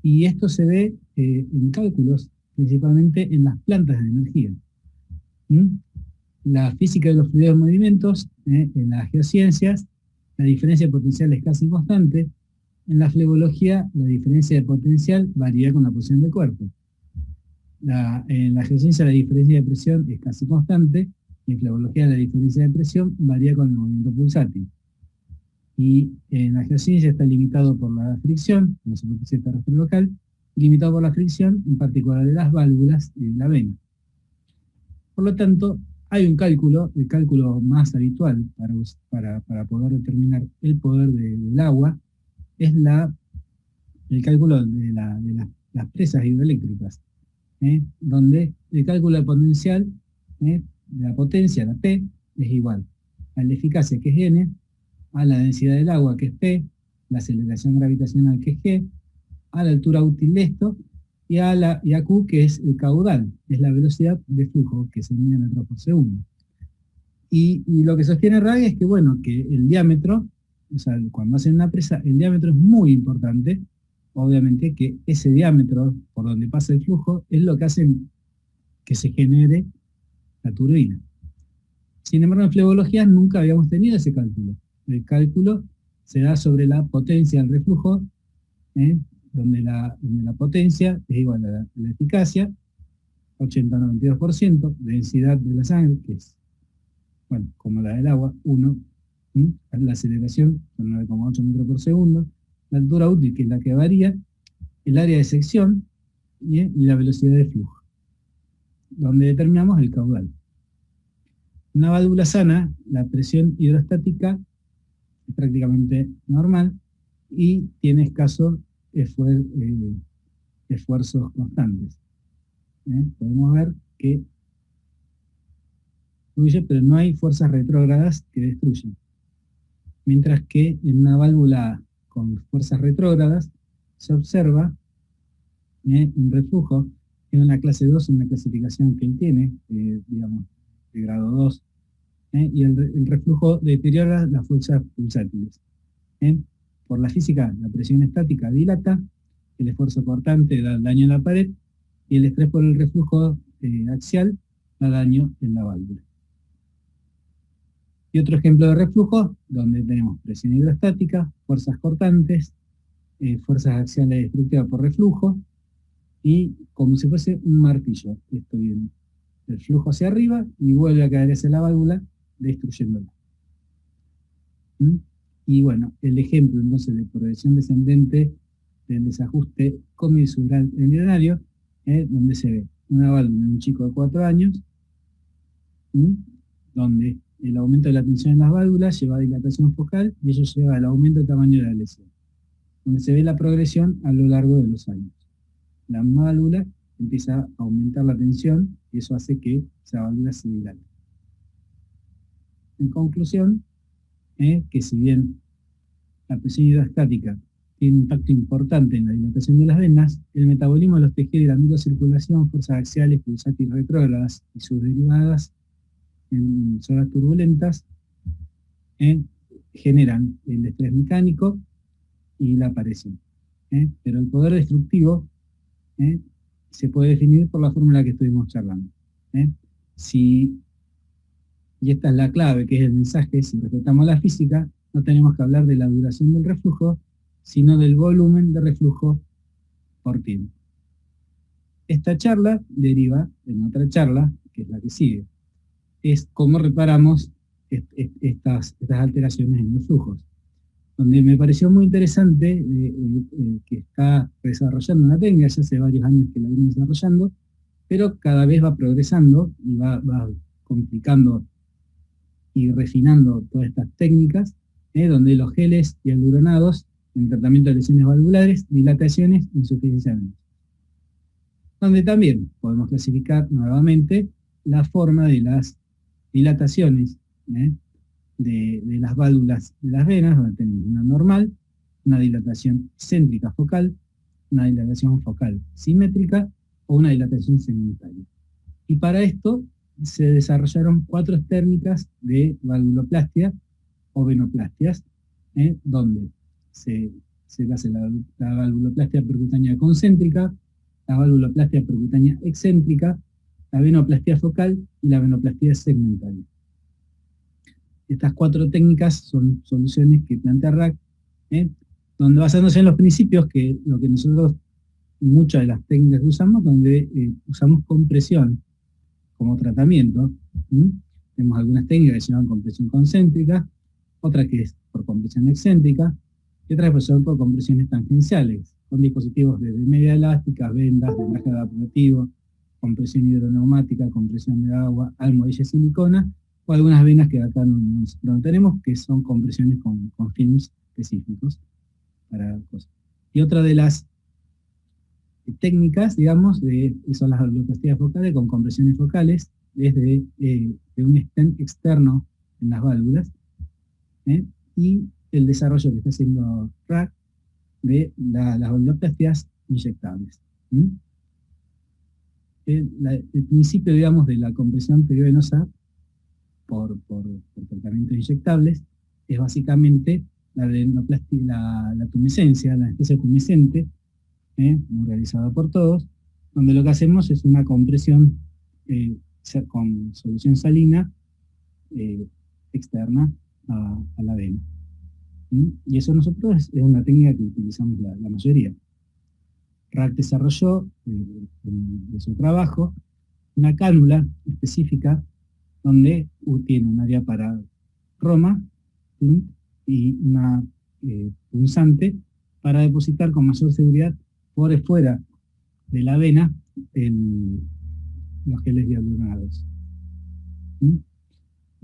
Y esto se ve en cálculos, principalmente en las plantas de energía. La física de los fluidos de movimientos, en las geociencias, la diferencia de potencial es casi constante. En la flebología, la diferencia de potencial varía con la posición del cuerpo. En la geociencia, la diferencia de presión es casi constante, y en flebología, la diferencia de presión varía con el movimiento pulsátil. Y en la geociencia está limitado por la fricción, en la superficie terrestre local, y limitado por la fricción, en particular de las válvulas y de la vena. Por lo tanto, hay un cálculo, el cálculo más habitual para poder determinar el poder del agua, es el cálculo de las presas hidroeléctricas, donde el cálculo de potencial, de la potencia, la P, es igual a la eficacia, que es N, a la densidad del agua, que es P, la aceleración gravitacional, que es G, a la altura útil de esto, y a Q, que es el caudal, es la velocidad de flujo, que se mide en metros por segundo. Y lo que sostiene Rack es que, bueno, que el diámetro o sea, cuando hacen una presa, el diámetro es muy importante. Obviamente que ese diámetro por donde pasa el flujo es lo que hace que se genere la turbina. Sin embargo, en flebología nunca habíamos tenido ese cálculo. El cálculo se da sobre la potencia del reflujo, donde la potencia es igual a la eficacia, 80-92%, densidad de la sangre, que es, bueno, como la del agua, 1, la aceleración, son 9,8 metros por segundo, la altura útil, que es la que varía, el área de sección y la velocidad de flujo, donde determinamos el caudal. Una válvula sana, la presión hidrostática es prácticamente normal y tiene escasos esfuerzos constantes. Podemos ver que fluye, pero no hay fuerzas retrógradas que destruyan. Mientras que en una válvula con fuerzas retrógradas se observa un reflujo en una clase 2, una clasificación que él tiene, digamos, de grado 2, y el reflujo deteriora las fuerzas pulsátiles. Por la física, la presión estática dilata, el esfuerzo cortante da daño en la pared, y el estrés por el reflujo axial da daño en la válvula. Y otro ejemplo de reflujo, donde tenemos presión hidrostática, fuerzas cortantes, fuerzas axiales destructivas por reflujo, y como si fuese un martillo. Esto viene del flujo hacia arriba y vuelve a caer hacia la válvula, destruyéndola. Y bueno, el ejemplo entonces de progresión descendente del desajuste comisural embrionario, donde se ve una válvula en un chico de 4 años, donde el aumento de la tensión en las válvulas lleva a dilatación focal y ello lleva al aumento del tamaño de la lesión, donde se ve la progresión a lo largo de los años. La válvula empieza a aumentar la tensión y eso hace que esa válvula se dilate. En conclusión, que si bien la presión hidrostática tiene un impacto importante en la dilatación de las venas, el metabolismo de los tejidos y la microcirculación, fuerzas axiales, pulsátiles retrógradas y sus derivadas en zonas turbulentas generan el estrés mecánico y la aparición. Pero el poder destructivo se puede definir por la fórmula que estuvimos charlando. Y esta es la clave, que es el mensaje: si respetamos la física, no tenemos que hablar de la duración del reflujo, sino del volumen de reflujo por tiempo. Esta charla deriva en otra charla, que es la que sigue. Es cómo reparamos estas alteraciones en los flujos. Donde me pareció muy interesante que está desarrollando una técnica, ya hace varios años que la viene desarrollando, pero cada vez va progresando y va complicando y refinando todas estas técnicas, donde los geles y alduronados en tratamiento de lesiones valvulares, dilataciones e insuficiencia venosa. Donde también podemos clasificar nuevamente la forma de las dilataciones de las válvulas de las venas, donde tenemos una normal, una dilatación céntrica focal, una dilatación focal simétrica o una dilatación segmentaria. Y para esto se desarrollaron 4 técnicas de valvuloplastia o venoplastias, donde se hace la valvuloplastia percutánea concéntrica, la valvuloplastia percutánea excéntrica, la venoplastia focal y la venoplastia segmentaria. Estas 4 técnicas son soluciones que plantea RAC, donde basándose en los principios que lo que nosotros, muchas de las técnicas que usamos, donde usamos compresión como tratamiento. Tenemos algunas técnicas que se llaman compresión concéntrica, otra que es por compresión excéntrica, y otra que son por compresiones tangenciales, con dispositivos desde media elástica, vendas, vendaje adaptativo, compresión hidroneumática, compresión de agua, almohadilla de silicona, o algunas venas que acá no tenemos, que son compresiones con films específicos para cosas. Y otra de las técnicas, digamos, son las valvuloplastias focales con compresiones focales, desde un stent externo en las válvulas, y el desarrollo que está haciendo RAC de las valvuloplastias inyectables. El principio, digamos, de la compresión periovenosa por tratamientos inyectables es básicamente la adenoplastia, la tumescencia, la anestesia tumescente, muy realizada por todos, donde lo que hacemos es una compresión con solución salina externa a la vena. Y eso nosotros es una técnica que utilizamos la mayoría. Rack desarrolló de su trabajo una cánula específica donde tiene un área para Roma y una punzante para depositar con mayor seguridad por fuera de la vena los geles hialuronados.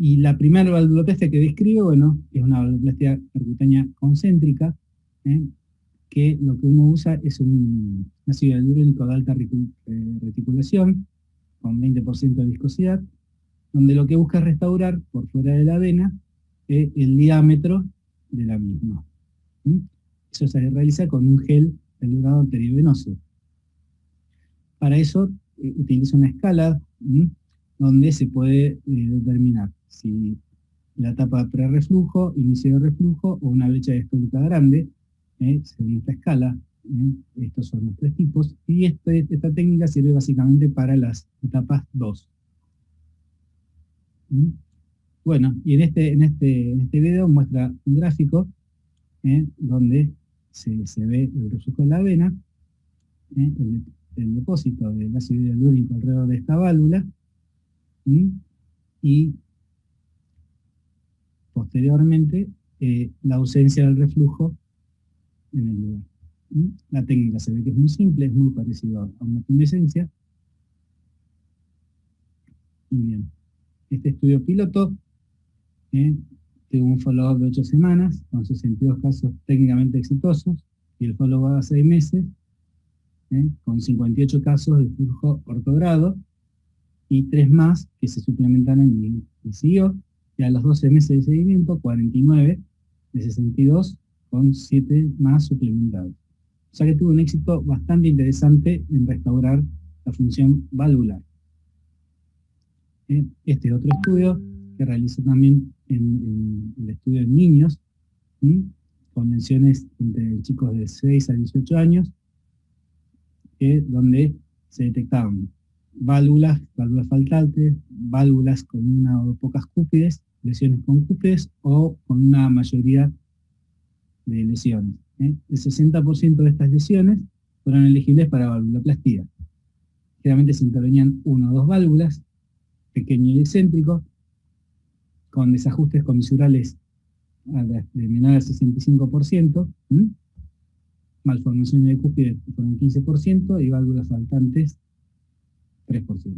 Y la primera valvuloplastia que describe, bueno, es una valvuloplastia percutánea concéntrica, que lo que uno usa es un ácido hialurónico de alta reticulación, con 20% de viscosidad, donde lo que busca es restaurar por fuera de la vena el diámetro de la misma. Eso se realiza con un gel hialurado arteriovenoso. Para eso utiliza una escala donde se puede determinar si la etapa de prerreflujo, inicio de reflujo o una brecha diastólica grande, según esta escala. Estos son los tres tipos, y esta técnica sirve básicamente para las etapas 2. Bueno, y en este video muestra un gráfico donde se ve el reflujo de la vena, el depósito del ácido hialurónico alrededor de esta válvula, y posteriormente la ausencia del reflujo en el lugar. La técnica se ve que es muy simple, es muy parecido a una tumescencia. Y bien, este estudio piloto tuvo un follow-up de 8 semanas, con 62 casos técnicamente exitosos, y el follow-up a 6 meses, con 58 casos de flujo ortogrado, y 3 más que se suplementaron y siguió, y a los 12 meses de seguimiento, 49 de 62, con 7 más suplementados. O sea que tuvo un éxito bastante interesante en restaurar la función valvular. Este es otro estudio que realizó también en el estudio en niños, con lesiones entre chicos de 6 a 18 años, donde se detectaban válvulas faltantes, válvulas con una o pocas cúspides, lesiones con cúspides o con una mayoría de lesiones. El 60% de estas lesiones fueron elegibles para valvuloplastía. Generalmente se intervenían 1 o 2 válvulas, pequeño y excéntrico, con desajustes comisurales de menor al 65%, malformaciones de cúspide fueron 15% y válvulas faltantes 3%.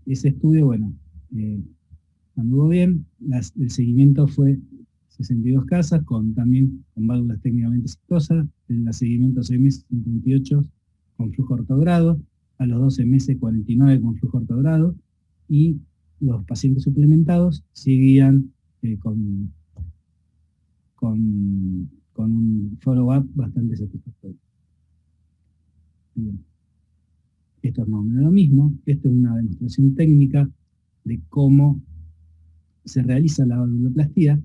Ese estudio, bueno, anduvo bien, el seguimiento fue 62 casas, también con válvulas técnicamente exitosas, el seguimiento a 6 meses 58 con flujo ortogrado, a los 12 meses 49 con flujo ortogrado, y los pacientes suplementados seguían con un follow-up bastante satisfactorio. Bien. Esto es más o menos lo mismo. Esto es una demostración técnica de cómo se realiza la valvuloplastía,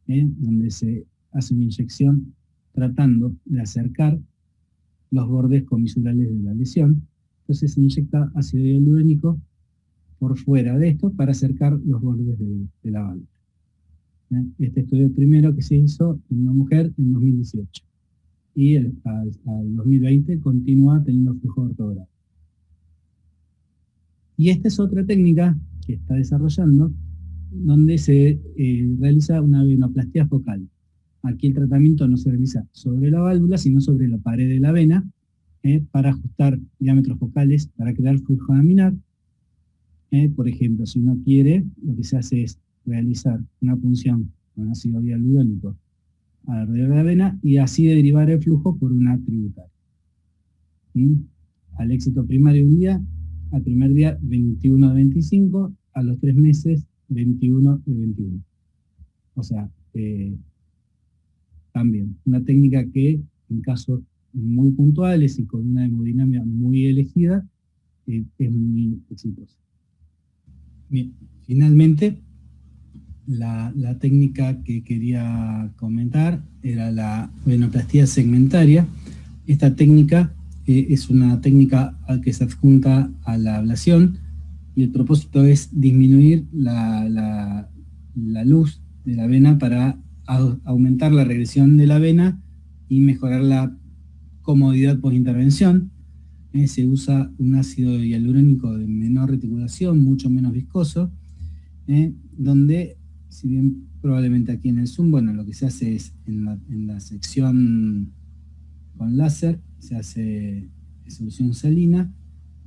donde se hace una inyección tratando de acercar los bordes comisurales de la lesión. Entonces se inyecta ácido hialurónico por fuera de esto para acercar los bordes de la válvula. Este estudio primero que se hizo en una mujer en 2018. Y al 2020 continúa teniendo flujo ortogrado. Y esta es otra técnica que está desarrollando, donde se realiza una venoplastia focal. Aquí el tratamiento no se realiza sobre la válvula, sino sobre la pared de la vena, para ajustar diámetros focales para crear flujo laminar. Por ejemplo, si uno quiere, lo que se hace es realizar una punción con ácido hialurónico alrededor de la vena y así derivar el flujo por una tributaria. Al éxito primario un día, al primer día 21 de 25, a los 3 meses 21 de 21. O sea, también una técnica que en casos muy puntuales y con una hemodinámica muy elegida es muy exitosa. Bien, finalmente la técnica que quería comentar era la venoplastía segmentaria. Esta técnica es una técnica que se adjunta a la ablación, y el propósito es disminuir la luz de la vena para aumentar la regresión de la vena y mejorar la comodidad post-intervención. Se usa un ácido hialurónico de menor reticulación, mucho menos viscoso, donde, si bien probablemente aquí en el Zoom, bueno, lo que se hace es en la sección con láser, se hace solución salina,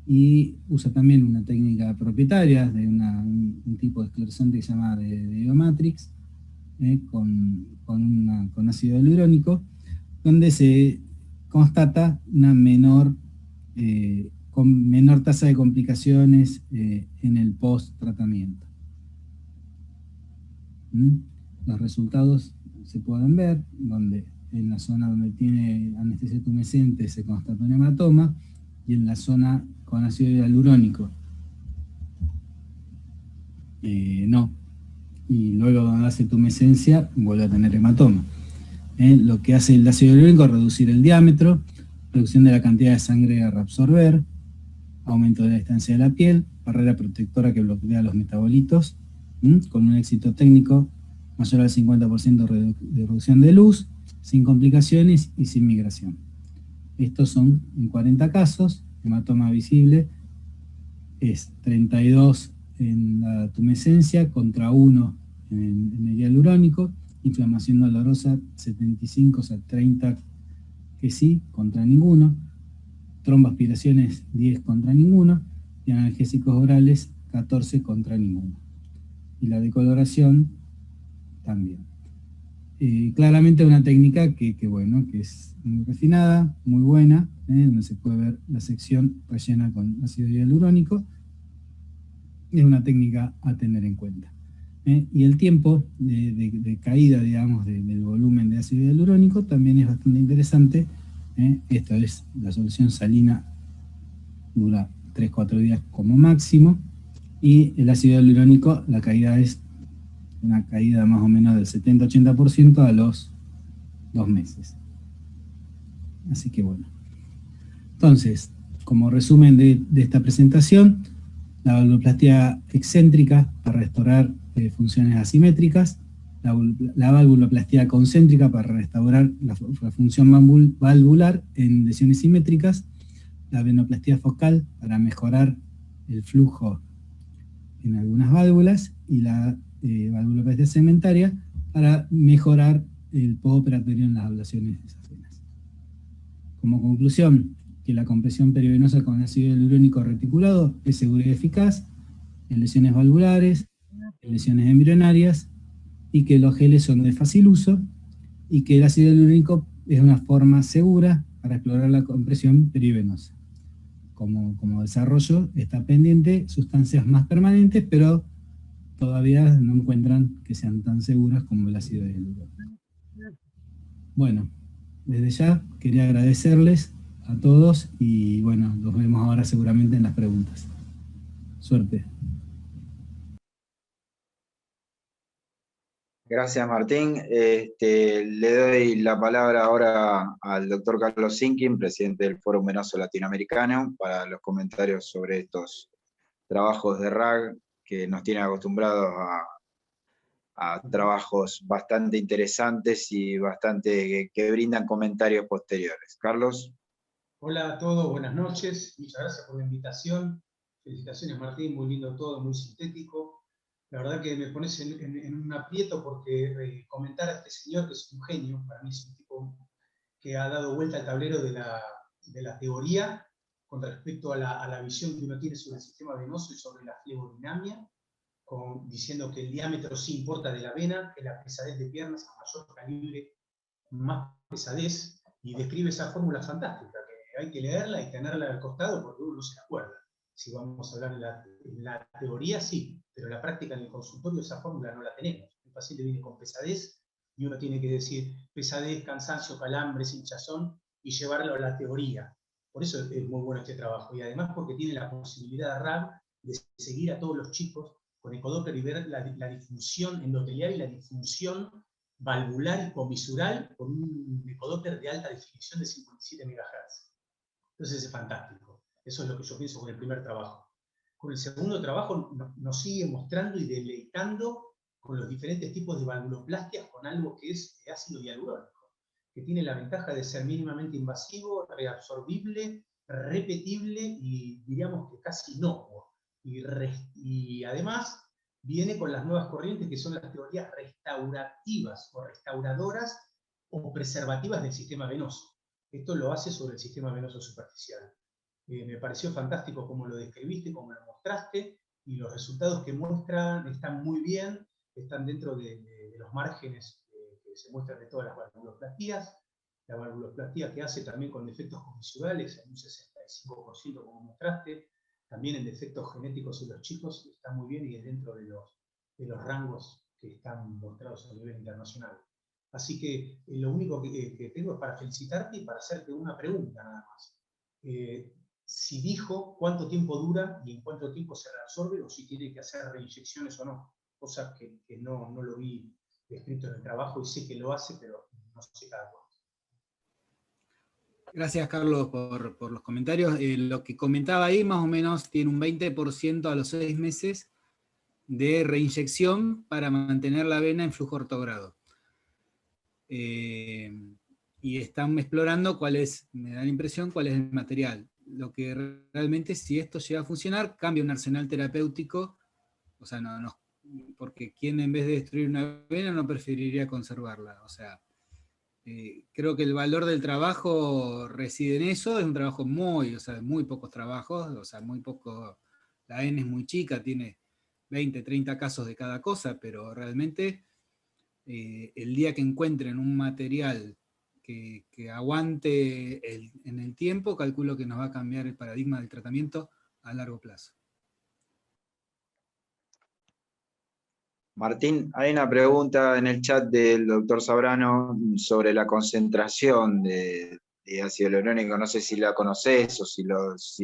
y usa también una técnica propietaria de un tipo de esclerosante que se llama de Iomatrix, con ácido hialurónico, donde se constata una con menor tasa de complicaciones en el post-tratamiento. Los resultados se pueden ver, donde en la zona donde tiene anestesia tumescente se constata un hematoma, y en la zona con ácido hialurónico no. Y luego donde hace tumescencia vuelve a tener hematoma. Lo que hace el ácido hialurónico es reducir el diámetro, reducción de la cantidad de sangre a reabsorber, aumento de la distancia de la piel, barrera protectora que bloquea los metabolitos, con un éxito técnico mayor al 50% de reducción de luz, sin complicaciones y sin migración. Estos son en 40 casos. Hematoma visible es 32 en la tumescencia contra 1 en el hialurónico, inflamación dolorosa 75, o sea 30 que sí, contra ninguno, tromboaspiraciones 10 contra ninguno, y analgésicos orales 14 contra ninguno. Y la decoloración también. Claramente una técnica que es muy refinada, muy buena, donde se puede ver la sección rellena con ácido hialurónico. Es una técnica a tener en cuenta. Y el tiempo de caída, digamos, del volumen de ácido hialurónico también es bastante interesante. Esto es la solución salina, dura 3-4 días como máximo, y el ácido hialurónico, la caída es una caída más o menos del 70-80% a los 2 meses. Así que bueno. Entonces, como resumen de esta presentación, la valvuloplastía excéntrica para restaurar funciones asimétricas, la valvuloplastía concéntrica para restaurar la función valvular en lesiones simétricas, la venoplastía focal para mejorar el flujo en algunas válvulas, y la valvuloplastía segmentaria para mejorar el postoperatorio en las ablaciones de esas venas. Como conclusión, que la compresión perivenosa con ácido hialurónico reticulado es segura y eficaz en lesiones valvulares, en lesiones embrionarias, y que los geles son de fácil uso, y que el ácido hialurónico es una forma segura para explorar la compresión perivenosa. Como desarrollo está pendiente sustancias más permanentes, pero todavía no encuentran que sean tan seguras como el ácido hialurónico. Bueno, desde ya quería agradecerles a todos, y bueno, los vemos ahora seguramente en las preguntas. Suerte. Gracias, Martín. Le doy la palabra ahora al doctor Carlos Sinkin, presidente del Foro Venoso Latinoamericano, para los comentarios sobre estos trabajos de RAG que nos tienen acostumbrados a trabajos bastante interesantes y bastante que brindan comentarios posteriores. Carlos. Hola a todos, buenas noches. Muchas gracias por la invitación. Felicitaciones, Martín, muy lindo todo, muy sintético. La verdad que me pones en un aprieto, porque comentar a este señor, que es un genio, para mí es un tipo que ha dado vuelta al tablero de la teoría con respecto a la visión que uno tiene sobre el sistema venoso y sobre la flebodinamia, diciendo que el diámetro sí importa de la vena, que la pesadez de piernas a mayor calibre, más pesadez, y describe esa fórmula fantástica, que hay que leerla y tenerla al costado porque uno no se acuerda. Si vamos a hablar en la teoría, sí, pero en la práctica en el consultorio esa fórmula no la tenemos. El paciente viene con pesadez y uno tiene que decir pesadez, cansancio, calambres, hinchazón, y llevarlo a la teoría. Por eso es muy bueno este trabajo, y además porque tiene la posibilidad de RAG de seguir a todos los chicos con ecodoppler y ver la disfunción endotelial y la disfunción valvular y comisural con un ecodoppler de alta definición de 57 MHz. Entonces es fantástico. Eso es lo que yo pienso con el primer trabajo. Con el segundo trabajo nos sigue mostrando y deleitando con los diferentes tipos de valvuloplastias con algo que es ácido hialurónico, que tiene la ventaja de ser mínimamente invasivo, reabsorbible, repetible y diríamos que casi inocuo. Y además viene con las nuevas corrientes que son las teorías restaurativas o restauradoras o preservativas del sistema venoso. Esto lo hace sobre el sistema venoso superficial. Me pareció fantástico cómo lo describiste, cómo lo mostraste, y los resultados que muestran están muy bien, están dentro de los márgenes que se muestran de todas las valvuloplastías. La valvuloplastía que hace también con defectos comisurales, en un 65% como mostraste, también en defectos genéticos en los chicos, está muy bien y es dentro de los rangos que están mostrados a nivel internacional. Así que lo único que tengo es para felicitarte y para hacerte una pregunta nada más. Si dijo cuánto tiempo dura y en cuánto tiempo se reabsorbe, o si tiene que hacer reinyecciones o no, cosa que no lo vi descrito en el trabajo y sé que lo hace, pero no sé cada cuánto. Gracias, Carlos, por los comentarios. Lo que comentaba ahí, más o menos, tiene un 20% a los 6 meses de reinyección para mantener la vena en flujo ortogrado. Y están explorando cuál es, me da la impresión, cuál es el material. Lo que realmente, si esto llega a funcionar, cambia un arsenal terapéutico, o sea, porque quien en vez de destruir una vena no preferiría conservarla. O sea, creo que el valor del trabajo reside en eso. Es un trabajo muy pocos trabajos, o sea, muy poco, la N es muy chica, tiene 20, 30 casos de cada cosa, pero realmente el día que encuentren un material que aguante en el tiempo, calculo que nos va a cambiar el paradigma del tratamiento a largo plazo. Martín, hay una pregunta en el chat del doctor Sabrano sobre la concentración de ácido hialurónico. No sé si la conoces o si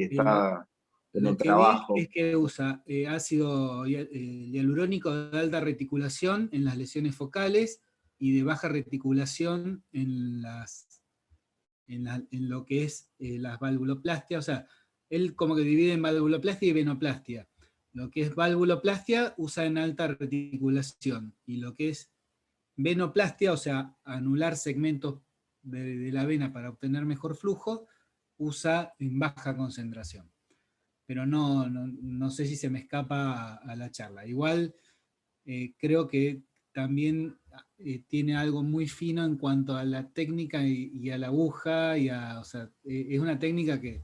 está en el trabajo. Lo que vi es que usa ácido hialurónico de alta reticulación en las lesiones focales y de baja reticulación en lo que es las valvuloplastias. O sea, él como que divide en valvuloplastia y venoplastia. Lo que es valvuloplastia usa en alta reticulación, y lo que es venoplastia, o sea, anular segmentos de la vena para obtener mejor flujo, usa en baja concentración. Pero no sé si se me escapa a la charla. Igual creo que también tiene algo muy fino en cuanto a la técnica y a la aguja, o sea, es una técnica que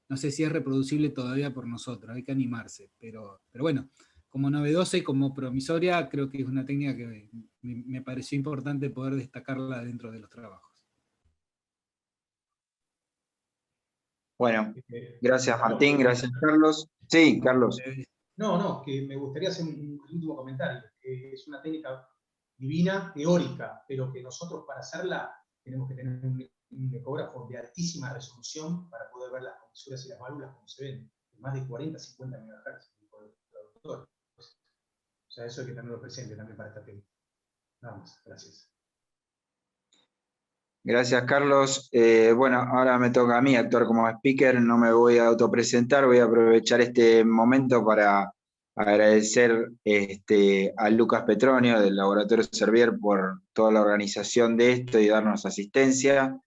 no sé si es reproducible todavía por nosotros, hay que animarse, pero bueno, como novedosa y como promisoria, creo que es una técnica que me pareció importante poder destacarla dentro de los trabajos. Bueno, gracias Martín, gracias Carlos. Sí, Carlos. No, que me gustaría hacer un último comentario. Es una técnica divina, teórica, pero que nosotros para hacerla tenemos que tener un ecógrafo de altísima resolución para poder ver las comisuras y las válvulas como se ven, de más de 40, 50 MHz. O sea, eso hay que tenerlo presente también para esta técnica. Nada más, gracias. Gracias, Carlos. Bueno, ahora me toca a mí actuar como speaker, no me voy a autopresentar, voy a aprovechar este momento para agradecer a Lucas Petronio del Laboratorio Servier por toda la organización de esto y darnos asistencia.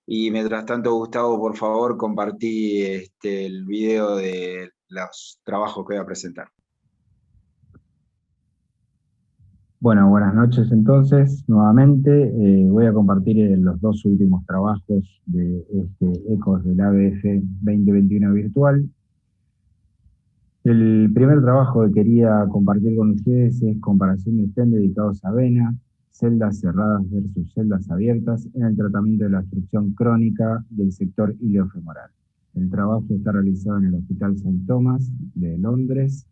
Y mientras tanto, Gustavo, por favor, compartí el video de los trabajos que voy a presentar. Bueno, buenas noches entonces, nuevamente. Voy a compartir los dos últimos trabajos de ECOS del ABF 2021 virtual. El primer trabajo que quería compartir con ustedes es comparación de stent dedicados a vena, celdas cerradas versus celdas abiertas en el tratamiento de la obstrucción crónica del sector iliofemoral. El trabajo está realizado en el Hospital St. Thomas de Londres,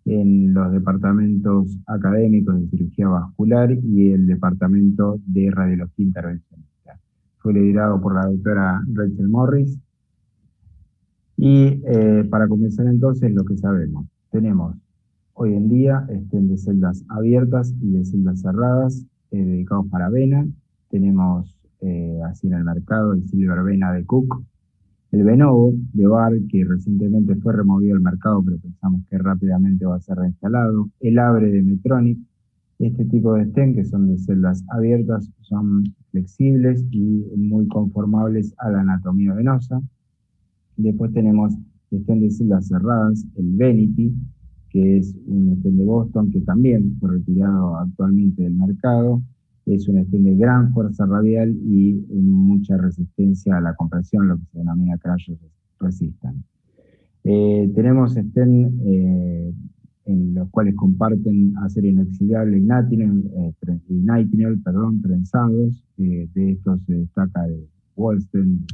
en los departamentos académicos de cirugía vascular y el departamento de radiología intervencionista. Fue liderado por la doctora Rachel Morris. Y para comenzar entonces lo que sabemos, tenemos hoy en día estén de celdas abiertas y de celdas cerradas dedicados para avena. Tenemos así en el mercado el Silver Vena de Cook, el Venovo de Bar, que recientemente fue removido del mercado, pero pensamos que rápidamente va a ser reinstalado, el Abre de Medtronic. Este tipo de stent, que son de celdas abiertas, son flexibles y muy conformables a la anatomía venosa. Después tenemos stent de celdas cerradas, el Venity, que es un stent de Boston que también fue retirado actualmente del mercado. Es un stent de gran fuerza radial y mucha resistencia a la compresión, lo que se denomina crash resistant. Tenemos stent en los cuales comparten acero inoxidable y nitinol, trenzados. De estos se destaca el Wolsten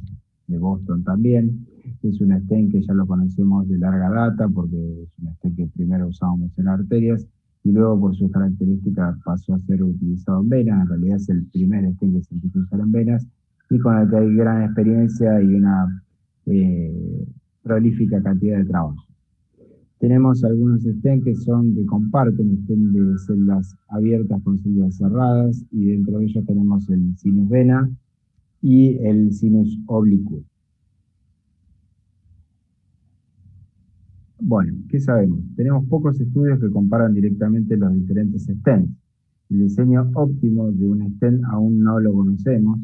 de Boston también. Es un stent que ya lo conocemos de larga data porque es un stent que primero usábamos en arterias y luego por sus características pasó a ser utilizado en venas. En realidad es el primer stent que se empieza a usar en venas y con el que hay gran experiencia y una prolífica cantidad de trabajo. Tenemos algunos stent que comparten stent de celdas abiertas con celdas cerradas y dentro de ellos tenemos el sinus vena y el sinus oblicuo. Bueno, ¿qué sabemos? Tenemos pocos estudios que comparan directamente los diferentes stents. El diseño óptimo de un stent aún no lo conocemos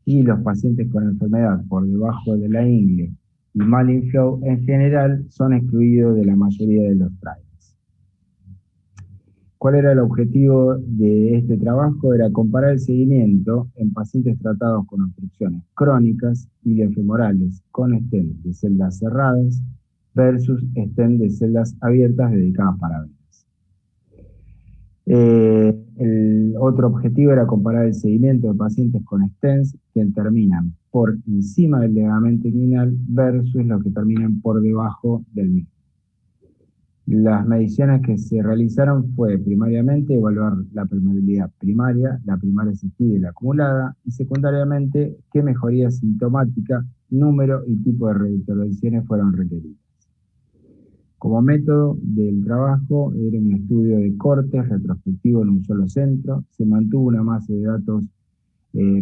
y los pacientes con enfermedad por debajo de la ingle y mal inflow en general son excluidos de la mayoría de los trials. ¿Cuál era el objetivo de este trabajo? Era comparar el seguimiento en pacientes tratados con obstrucciones crónicas iliofemorales con stent de celdas cerradas versus stent de celdas abiertas dedicadas para venas. El otro objetivo era comparar el seguimiento de pacientes con stents que terminan por encima del ligamento inguinal versus los que terminan por debajo del mismo. Las mediciones que se realizaron fue primariamente evaluar la permeabilidad primaria, la primaria asistida y la acumulada, y secundariamente qué mejoría sintomática, número y tipo de reintervenciones fueron requeridas. Como método del trabajo era un estudio de cortes retrospectivo en un solo centro, se mantuvo una base de datos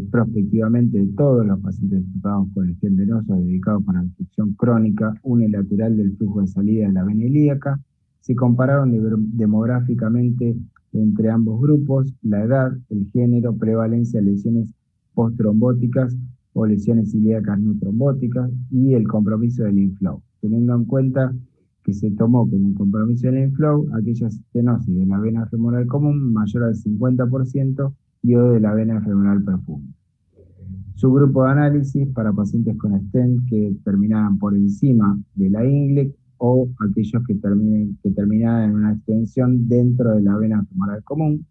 prospectivamente de todos los pacientes tratados con stent venoso dedicados para obstrucción crónica unilateral del flujo de salida de la vena ilíaca. Se compararon demográficamente entre ambos grupos, la edad, el género, prevalencia de lesiones postrombóticas o lesiones ilíacas no trombóticas y el compromiso del inflow, teniendo en cuenta que se tomó como un compromiso del inflow aquella estenosis de la vena femoral común mayor al 50% y o de la vena femoral profunda. Su grupo de análisis para pacientes con stent que terminaban por encima de la ingle o aquellos que terminaban en una extensión dentro de la vena femoral común,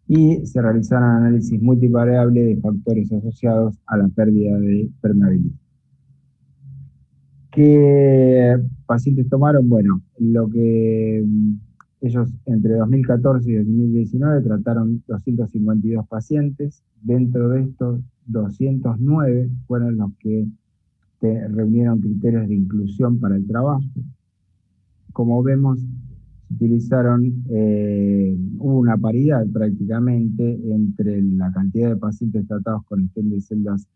y se realizaron análisis multivariable de factores asociados a la pérdida de permeabilidad. ¿Qué pacientes tomaron? Bueno, lo que ellos entre 2014 y 2019 trataron 252 pacientes. Dentro de estos, 209 fueron los que reunieron criterios de inclusión para el trabajo. Como vemos, hubo una paridad prácticamente entre la cantidad de pacientes tratados con stent de celdas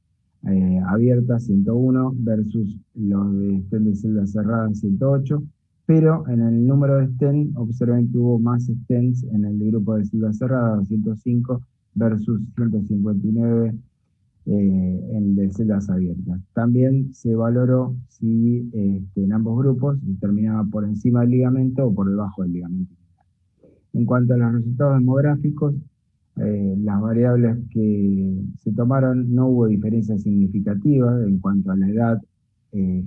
abiertas, 101, versus los de stent de celdas cerradas, 108, pero en el número de stent observen que hubo más stents en el grupo de celdas cerradas, 205, versus 159 en el de celdas abiertas. También se valoró si en ambos grupos se terminaba por encima del ligamento o por debajo del ligamento. En cuanto a los resultados demográficos, las variables que se tomaron no hubo diferencias significativas en cuanto a la edad,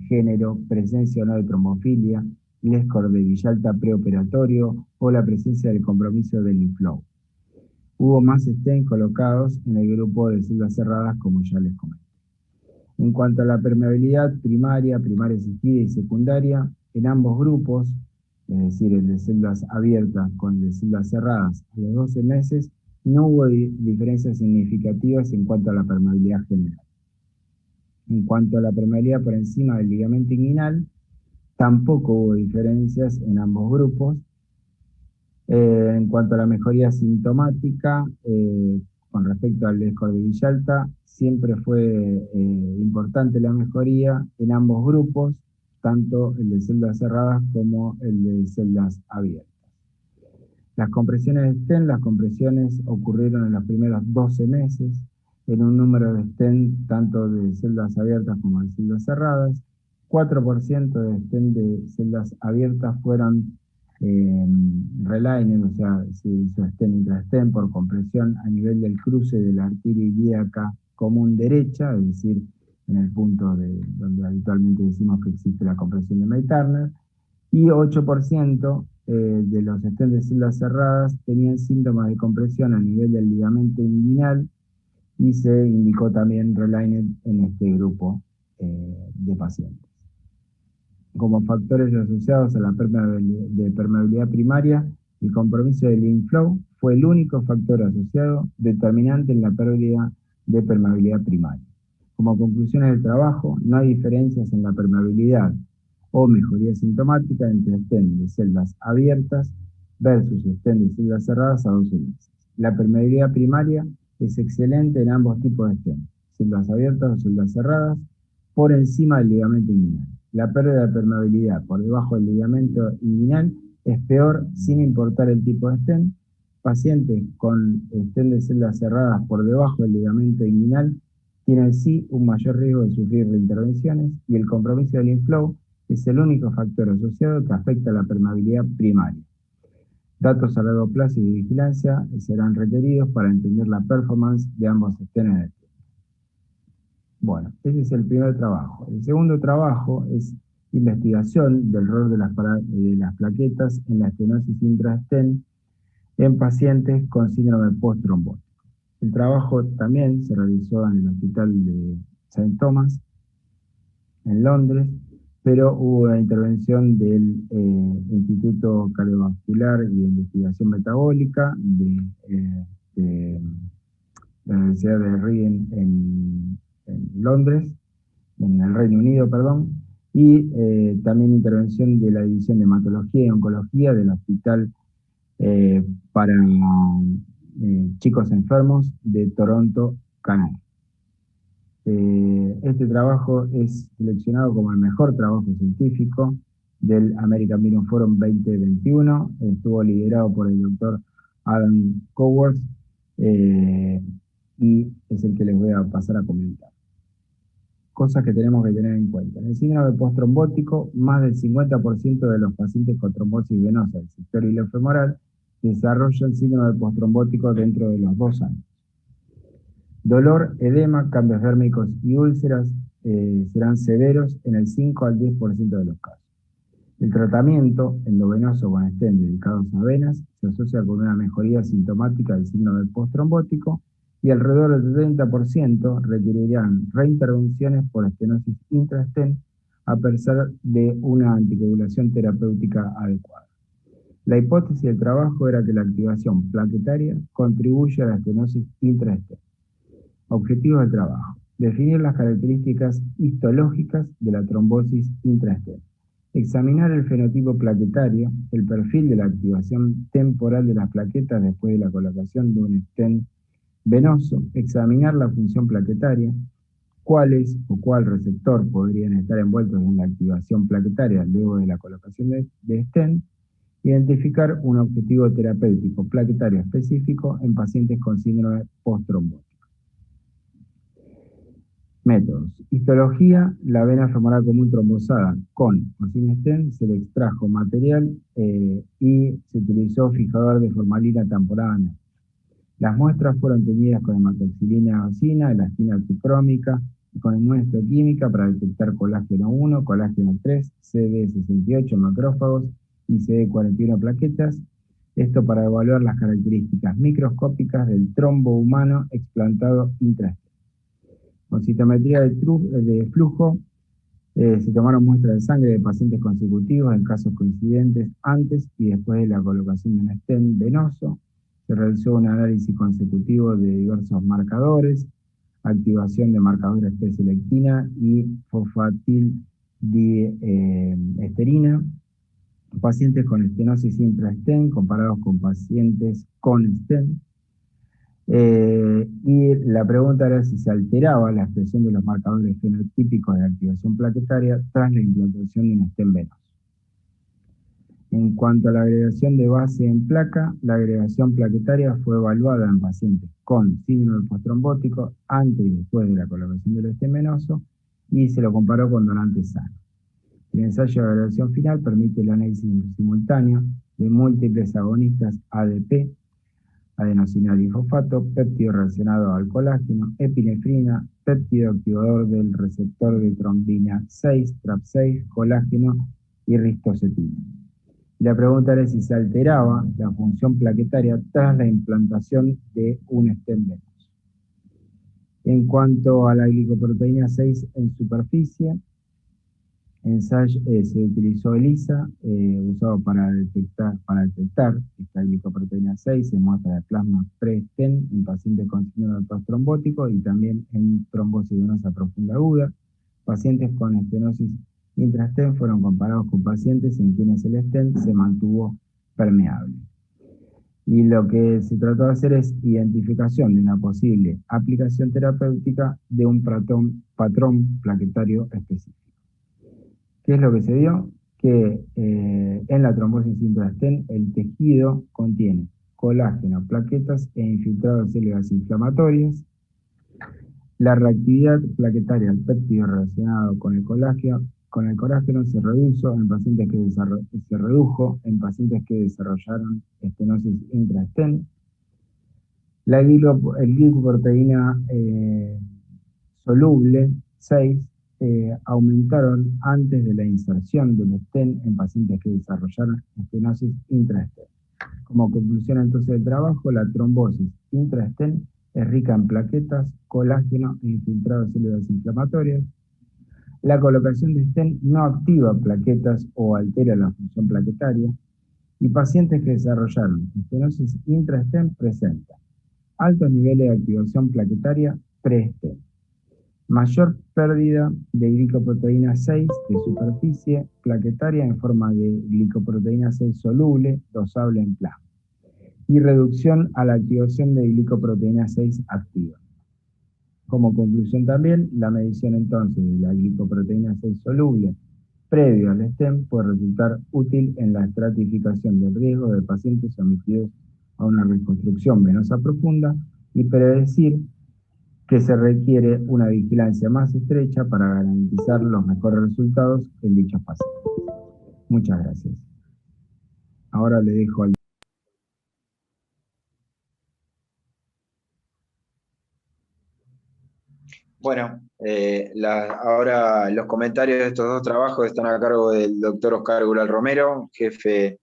género, presencia o no de trombofilia, el score de Villalta preoperatorio o la presencia del compromiso del inflow. Hubo más stent colocados en el grupo de celdas cerradas, como ya les comenté. En cuanto a la permeabilidad primaria asistida y secundaria, en ambos grupos, es decir, el de celdas abiertas con el de celdas cerradas, a los 12 meses, no hubo diferencias significativas en cuanto a la permeabilidad general. En cuanto a la permeabilidad por encima del ligamento inguinal, tampoco hubo diferencias en ambos grupos, En cuanto a la mejoría sintomática, con respecto al score de Villalta, siempre fue importante la mejoría en ambos grupos, tanto el de celdas cerradas como el de celdas abiertas. Las compresiones de stent, las compresiones ocurrieron en los primeros 12 meses, en un número de stent tanto de celdas abiertas como de celdas cerradas. 4% de stent de celdas abiertas fueron reliner, o sea, se hizo stent intrastent por compresión a nivel del cruce de la arteria ilíaca común derecha, es decir, en el punto donde habitualmente decimos que existe la compresión de May-Turner, y 8% de los stents de celdas cerradas tenían síntomas de compresión a nivel del ligamento inguinal, y se indicó también reliner en este grupo de pacientes. Como factores asociados a la permeabilidad primaria, el compromiso del inflow fue el único factor asociado determinante en la pérdida de permeabilidad primaria. Como conclusiones del trabajo, no hay diferencias en la permeabilidad o mejoría sintomática entre stent de celdas abiertas versus stent de celdas cerradas a 12 meses. La permeabilidad primaria es excelente en ambos tipos de stent, celdas abiertas o celdas cerradas, por encima del ligamento inguinal. La pérdida de permeabilidad por debajo del ligamento inguinal es peor sin importar el tipo de stent. Pacientes con stent de celdas cerradas por debajo del ligamento inguinal tienen sí un mayor riesgo de sufrir reintervenciones, y el compromiso del inflow es el único factor asociado que afecta a la permeabilidad primaria. Datos a largo plazo y de vigilancia serán requeridos para entender la performance de ambos stents en el tiempo. Bueno, ese es el primer trabajo. El segundo trabajo es investigación del rol de las plaquetas en la estenosis intrastent en pacientes con síndrome post-trombótico. El trabajo también se realizó en el hospital de St. Thomas, en Londres, pero hubo una intervención del Instituto Cardiovascular y de Investigación Metabólica de la Universidad de Reading en Londres, en el Reino Unido, perdón, y también intervención de la División de Hematología y Oncología del Hospital para Chicos Enfermos de Toronto, Canadá. Este trabajo es seleccionado como el mejor trabajo científico del American Venous Forum 2021, estuvo liderado por el doctor Adam Coward, y es el que les voy a pasar a comentar. Cosas que tenemos que tener en cuenta. En el síndrome postrombótico, más del 50% de los pacientes con trombosis venosa del sector iliofemoral desarrollan síndrome postrombótico dentro de los 2 años. Dolor, edema, cambios dérmicos y úlceras serán severos en el 5 al 10% de los casos. El tratamiento endovenoso con stent dedicados a venas se asocia con una mejoría sintomática del síndrome postrombótico, y alrededor del 30% requerirán reintervenciones por estenosis intrastent a pesar de una anticoagulación terapéutica adecuada. La hipótesis del trabajo era que la activación plaquetaria contribuye a la estenosis intrastent. Objetivos del trabajo: definir las características histológicas de la trombosis intrastent, examinar el fenotipo plaquetario, el perfil de la activación temporal de las plaquetas después de la colocación de un stent venoso, examinar la función plaquetaria, cuáles o cuál receptor podrían estar envueltos en la activación plaquetaria luego de la colocación de stent, identificar un objetivo terapéutico plaquetario específico en pacientes con síndrome posttrombótico. Métodos. Histología: la vena femoral común trombosada con o sin stent, se le extrajo material y se utilizó fijador de formalina tamponada. Las muestras fueron tenidas con hematoxilina eosina, elastina tricrómica y con inmunohistoquímica para detectar colágeno 1, colágeno 3, CD68 macrófagos y CD41 plaquetas. Esto para evaluar las características microscópicas del trombo humano explantado intrastent. Con citometría de flujo, se tomaron muestras de sangre de pacientes consecutivos en casos coincidentes antes y después de la colocación de un stent venoso. Se realizó un análisis consecutivo de diversos marcadores, activación de marcadores P-selectina y fosfatildiesterina. pacientes con estenosis intra-stent comparados con pacientes con stent. Y la pregunta era si se alteraba la expresión de los marcadores fenotípicos de activación plaquetaria tras la implantación de un stent venoso. En cuanto a la agregación de base en placa, la agregación plaquetaria fue evaluada en pacientes con síndrome postrombótico antes y después de la colocación del stent venoso y se lo comparó con donantes sanos. El ensayo de agregación final permite el análisis simultáneo de múltiples agonistas ADP, adenosina linfosfato, péptido relacionado al colágeno, epinefrina, péptido activador del receptor de trombina 6, TRAP6, colágeno y ristocetina. La pregunta era si se alteraba la función plaquetaria tras la implantación de un stent venoso. En cuanto a la glicoproteína 6 en superficie, se utilizó ELISA, usado para detectar esta glicoproteína 6 en muestra de plasma pre-stent en pacientes con síndrome postrombótico y también en trombosis venosa profunda aguda. Pacientes con estenosis intra-stent fueron comparados con pacientes en quienes el stent se mantuvo permeable. Y lo que se trató de hacer es identificación de una posible aplicación terapéutica de un patrón plaquetario específico. ¿Qué es lo que se vio? Que en la trombosis intra-stent el tejido contiene colágeno, plaquetas e infiltrado de células inflamatorias. La reactividad plaquetaria al péptido relacionado con el colágeno se redujo en pacientes que desarrollaron estenosis intra-stent. El glicoproteína soluble 6 aumentaron antes de la inserción del stent en pacientes que desarrollaron estenosis intra-stent. Como conclusión entonces del trabajo, la trombosis intra-stent es rica en plaquetas, colágeno e infiltrado de células inflamatorias. La colocación de stent no activa plaquetas o altera la función plaquetaria. Y pacientes que desarrollaron estenosis intra-stent presentan altos niveles de activación plaquetaria pre-stent, mayor pérdida de glicoproteína 6 de superficie plaquetaria en forma de glicoproteína 6 soluble, dosable en plasma, y reducción a la activación de glicoproteína 6 activa. Como conclusión también, la medición entonces de la glicoproteína 6 soluble previo al stent puede resultar útil en la estratificación del riesgo de pacientes sometidos a una reconstrucción venosa profunda y predecir que se requiere una vigilancia más estrecha para garantizar los mejores resultados en dichos pacientes. Muchas gracias. Ahora le dejo al... Bueno, ahora los comentarios de estos dos trabajos están a cargo del doctor Oscar Gural Romero, jefe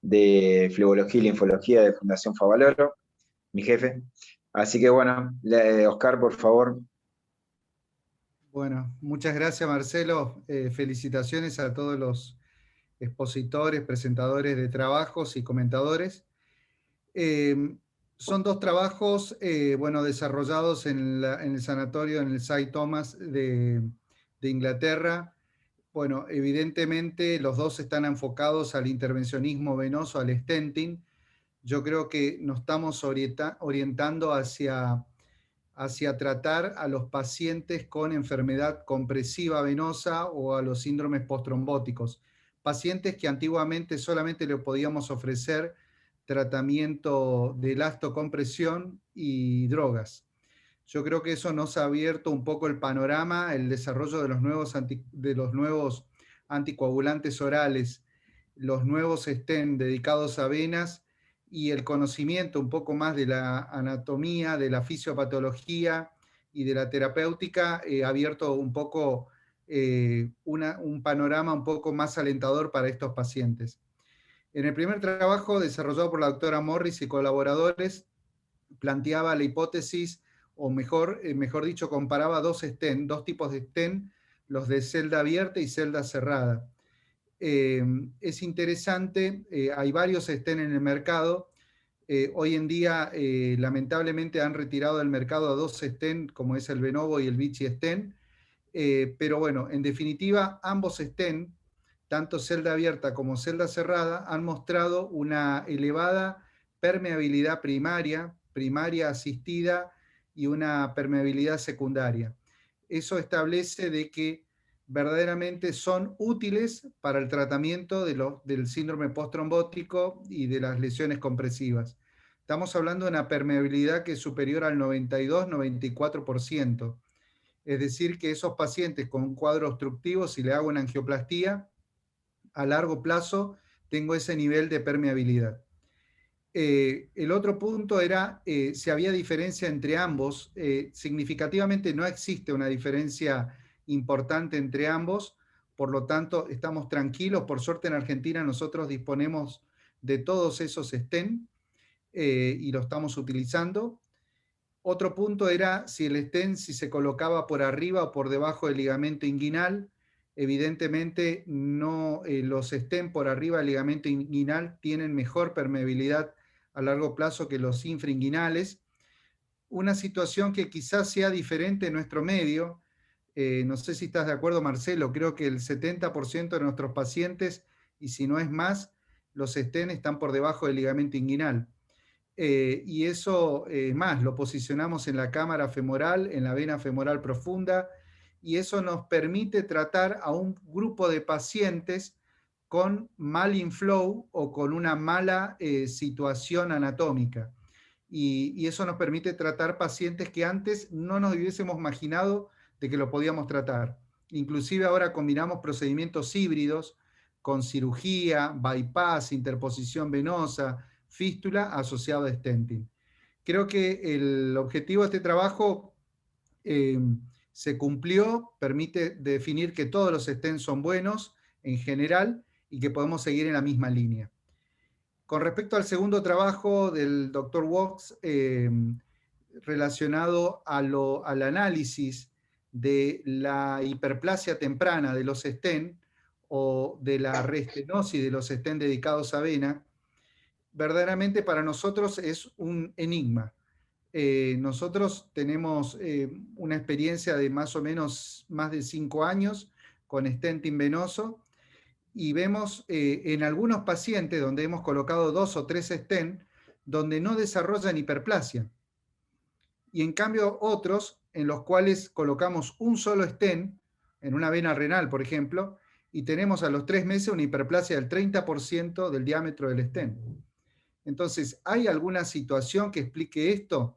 de Flebología y Linfología de Fundación Favaloro, mi jefe. Así que bueno, Oscar, por favor. Bueno, muchas gracias, Marcelo. Felicitaciones a todos los expositores, presentadores de trabajos y comentadores. Son dos trabajos desarrollados en el sanatorio, en el St. Thomas de Inglaterra. Bueno, evidentemente los dos están enfocados al intervencionismo venoso, al stenting. Yo creo que nos estamos orientando hacia tratar a los pacientes con enfermedad compresiva venosa o a los síndromes postrombóticos. Pacientes que antiguamente solamente le podíamos ofrecer tratamiento de elastocompresión y drogas. Yo creo que eso nos ha abierto un poco el panorama, el desarrollo de los nuevos anticoagulantes orales, los nuevos stent dedicados a venas y el conocimiento un poco más de la anatomía, de la fisiopatología y de la terapéutica ha abierto un poco un panorama un poco más alentador para estos pacientes. En el primer trabajo desarrollado por la doctora Morris y colaboradores, planteaba la hipótesis, o mejor dicho, comparaba dos tipos de stent, los de celda abierta y celda cerrada. Es interesante, hay varios stent en el mercado. Hoy en día, lamentablemente, han retirado del mercado a dos stent, como es el Venovo y el Vichy stent. Pero bueno, en definitiva, ambos stent, tanto celda abierta como celda cerrada, han mostrado una elevada permeabilidad primaria, primaria asistida y una permeabilidad secundaria. Eso establece de que verdaderamente son útiles para el tratamiento del síndrome postrombótico y de las lesiones compresivas. Estamos hablando de una permeabilidad que es superior al 92-94%. Es decir, que esos pacientes con un cuadro obstructivo, si le hago una angioplastía, a largo plazo tengo ese nivel de permeabilidad. El otro punto era si había diferencia entre ambos. Significativamente no existe una diferencia importante entre ambos, por lo tanto estamos tranquilos. Por suerte en Argentina nosotros disponemos de todos esos stent y lo estamos utilizando. Otro punto era si el stent si se colocaba por arriba o por debajo del ligamento inguinal. Evidentemente no, los stent por arriba del ligamento inguinal tienen mejor permeabilidad a largo plazo que los infrainguinales. Una situación que quizás sea diferente en nuestro medio, no sé si estás de acuerdo, Marcelo, creo que el 70% de nuestros pacientes, y si no es más, los stent están por debajo del ligamento inguinal. Y eso, más, lo posicionamos en la cámara femoral, en la vena femoral profunda, y eso nos permite tratar a un grupo de pacientes con mal inflow o con una mala situación anatómica. Y eso nos permite tratar pacientes que antes no nos hubiésemos imaginado de que lo podíamos tratar. Inclusive ahora combinamos procedimientos híbridos con cirugía, bypass, interposición venosa, fístula asociado a stenting. Creo que el objetivo de este trabajo se cumplió, permite definir que todos los stents son buenos en general y que podemos seguir en la misma línea. Con respecto al segundo trabajo del Dr. Wachs, relacionado al análisis de la hiperplasia temprana de los stent o de la reestenosis de los stent dedicados a vena, verdaderamente para nosotros es un enigma. Nosotros tenemos una experiencia de más o menos más de 5 años con stenting venoso y vemos en algunos pacientes donde hemos colocado 2 o 3 stent donde no desarrollan hiperplasia. Y en cambio otros en los cuales colocamos un solo stent en una vena renal, por ejemplo, y tenemos a los 3 meses una hiperplasia del 30% del diámetro del stent. Entonces, ¿hay alguna situación que explique esto?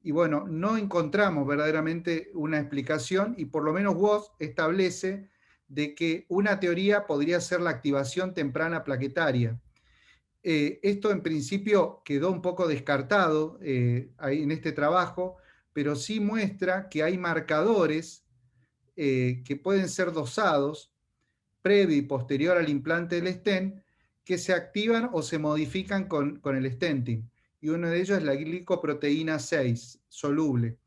Y bueno, no encontramos verdaderamente una explicación y por lo menos Woz establece de que una teoría podría ser la activación temprana plaquetaria. Esto en principio quedó un poco descartado ahí en este trabajo, pero sí muestra que hay marcadores que pueden ser dosados previo y posterior al implante del stent que se activan o se modifican con el stenting. Y uno de ellos es la glicoproteína 6, soluble.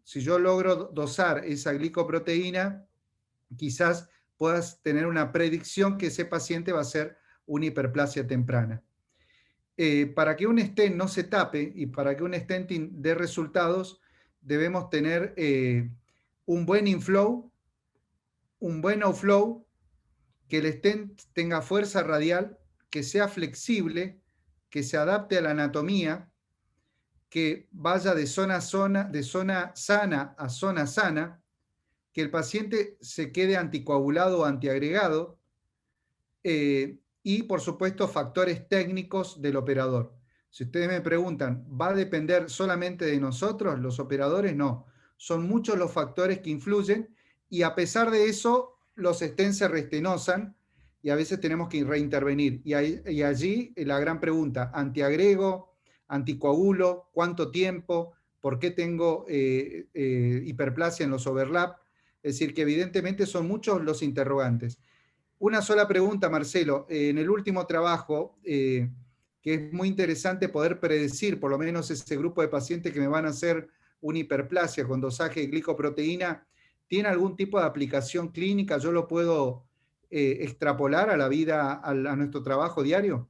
Si yo logro dosar esa glicoproteína, quizás puedas tener una predicción que ese paciente va a ser una hiperplasia temprana. Para que un stent no se tape y para que un stenting dé resultados, debemos tener un buen inflow, un buen outflow, que el stent tenga fuerza radial, que sea flexible, que se adapte a la anatomía, que vaya de zona sana a zona sana, que el paciente se quede anticoagulado o antiagregado, y por supuesto factores técnicos del operador. Si ustedes me preguntan, ¿va a depender solamente de nosotros, los operadores? No, son muchos los factores que influyen y a pesar de eso los stents se restenosan y a veces tenemos que reintervenir. Y allí la gran pregunta, ¿antiagrego, anticoagulo? ¿Cuánto tiempo? ¿Por qué tengo hiperplasia en los overlap? Es decir, que evidentemente son muchos los interrogantes. Una sola pregunta, Marcelo. En el último trabajo, que es muy interesante poder predecir, por lo menos ese grupo de pacientes que me van a hacer una hiperplasia con dosaje de glicoproteína, ¿tiene algún tipo de aplicación clínica? ¿Yo lo puedo extrapolar a la vida, a nuestro trabajo diario?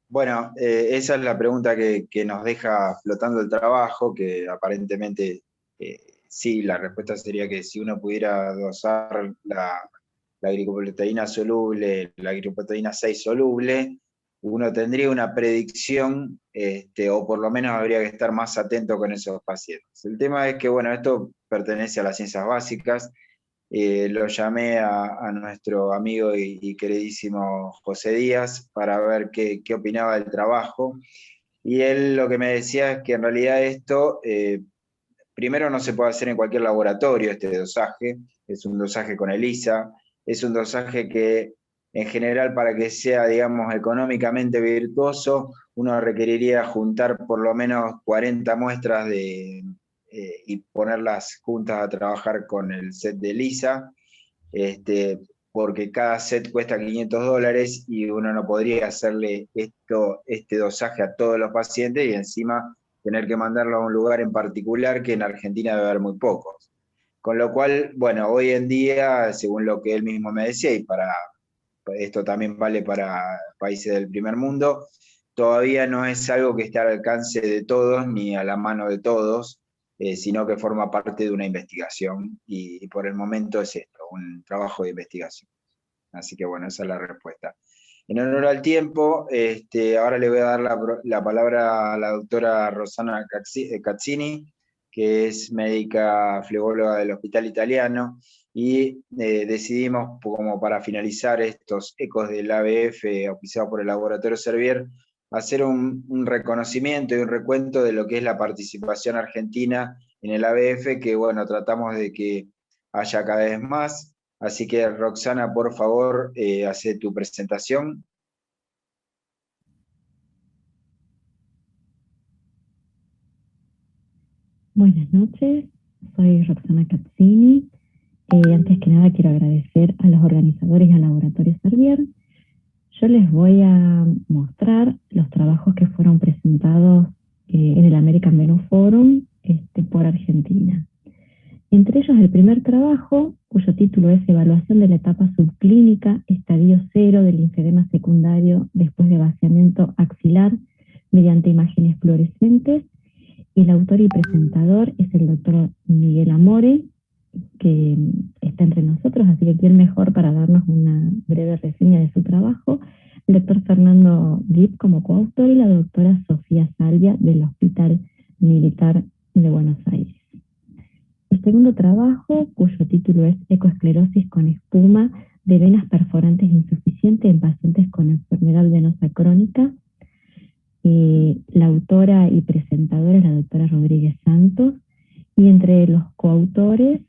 Bueno, esa es la pregunta que nos deja flotando el trabajo, que aparentemente sí, la respuesta sería que si uno pudiera dosar la la glicoproteína soluble, la glicoproteína 6 soluble, uno tendría una predicción, o por lo menos habría que estar más atento con esos pacientes. El tema es que, bueno, esto pertenece a las ciencias básicas. Lo llamé a nuestro amigo y queridísimo José Díaz para ver qué opinaba del trabajo. Y él lo que me decía es que en realidad esto, primero no se puede hacer en cualquier laboratorio, este dosaje, es un dosaje con ELISA, es un dosaje que en general para que sea, digamos, económicamente virtuoso, uno requeriría juntar por lo menos 40 muestras y ponerlas juntas a trabajar con el set de ELISA, porque cada set cuesta $500 y uno no podría hacerle este dosaje a todos los pacientes y encima tener que mandarlo a un lugar en particular que en Argentina debe haber muy pocos. Con lo cual, bueno, hoy en día, según lo que él mismo me decía, y esto también vale para países del primer mundo, todavía no es algo que esté al alcance de todos ni a la mano de todos, sino que forma parte de una investigación y por el momento es esto, un trabajo de investigación. Así que bueno, esa es la respuesta. En honor al tiempo, ahora le voy a dar la palabra a la doctora Rossana Cazzini, que es médica flebóloga del Hospital Italiano, y decidimos, como para finalizar estos ecos del ABF auspiciados por el Laboratorio Servier, hacer un reconocimiento y un recuento de lo que es la participación argentina en el ABF, que bueno, tratamos de que haya cada vez más. Así que Roxana, por favor, hace tu presentación. Buenas noches, soy Roxana Cazzini. Antes que nada quiero agradecer a los organizadores y al Laboratorio Servier. Yo les voy a mostrar los trabajos que fueron presentados en el American Venous Forum por Argentina. Entre ellos el primer trabajo, cuyo título es Evaluación de la etapa subclínica, estadio 0 del linfedema secundario después de vaciamiento axilar mediante imágenes fluorescentes. Y el autor y presentador es el doctor Miguel Amore, que está entre nosotros, así que quién mejor para darnos una breve reseña de su trabajo. El doctor Fernando Dip como coautor y la doctora Sofía Salvia del Hospital Militar de Buenos Aires. El segundo trabajo, cuyo título es Ecoesclerosis con espuma de venas perforantes insuficientes en pacientes con enfermedad venosa crónica. La autora y presentadora es la doctora Rodríguez Santos, y entre los coautores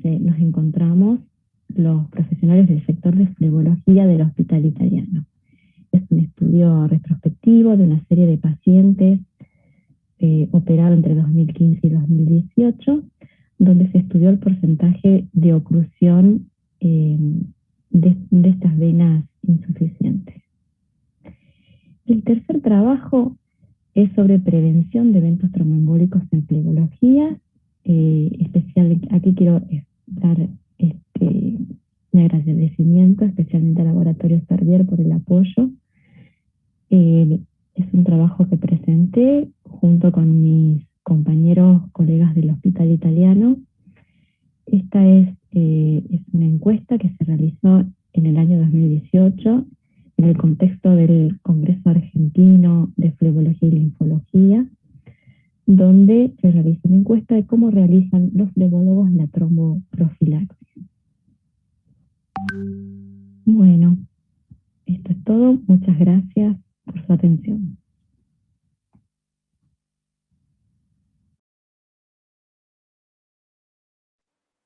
nos encontramos los profesionales del sector de flebología del Hospital Italiano. Es un estudio retrospectivo de una serie de pacientes operado entre 2015 y 2018, donde se estudió el porcentaje de oclusión de estas venas insuficientes. El tercer trabajo es sobre prevención de eventos tromboembólicos en flebología. Aquí quiero dar un agradecimiento especialmente al Laboratorio Servier por el apoyo. Es un trabajo que presenté junto con mis compañeros, colegas del Hospital Italiano. Esta es una encuesta que se realizó en el año 2018 en el contexto del Congreso Argentino de Flebología y Linfología, donde se realizó una encuesta de cómo realizan los flebólogos la tromboprofilaxis. Bueno, esto es todo. Muchas gracias por su atención.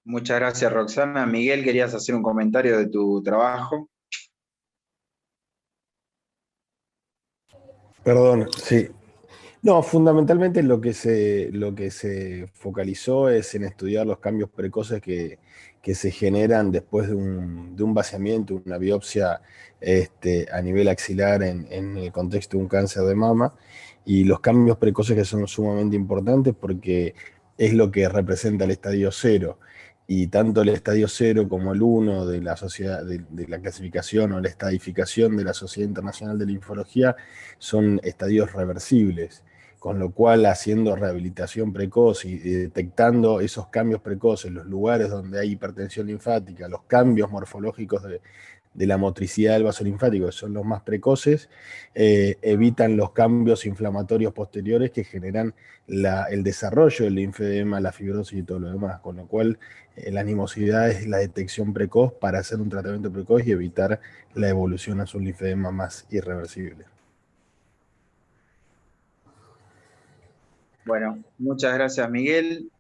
Muchas gracias, Roxana. Miguel, ¿querías hacer un comentario de tu trabajo? Perdón, sí. No, fundamentalmente lo que se focalizó es en estudiar los cambios precoces que se generan después de un vaciamiento, una biopsia a nivel axilar en el contexto de un cáncer de mama, y los cambios precoces que son sumamente importantes porque es lo que representa el estadio 0. Y tanto el estadio 0 como el 1 de la sociedad, de la clasificación o la estadificación de la Sociedad Internacional de Linfología son estadios reversibles, con lo cual haciendo rehabilitación precoz y detectando esos cambios precoces, los lugares donde hay hipertensión linfática, los cambios morfológicos de la motricidad del vaso linfático, que son los más precoces, evitan los cambios inflamatorios posteriores que generan el desarrollo del linfedema, la fibrosis y todo lo demás, con lo cual la animosidad es la detección precoz para hacer un tratamiento precoz y evitar la evolución hacia un linfedema más irreversible. Bueno, muchas gracias, Miguel.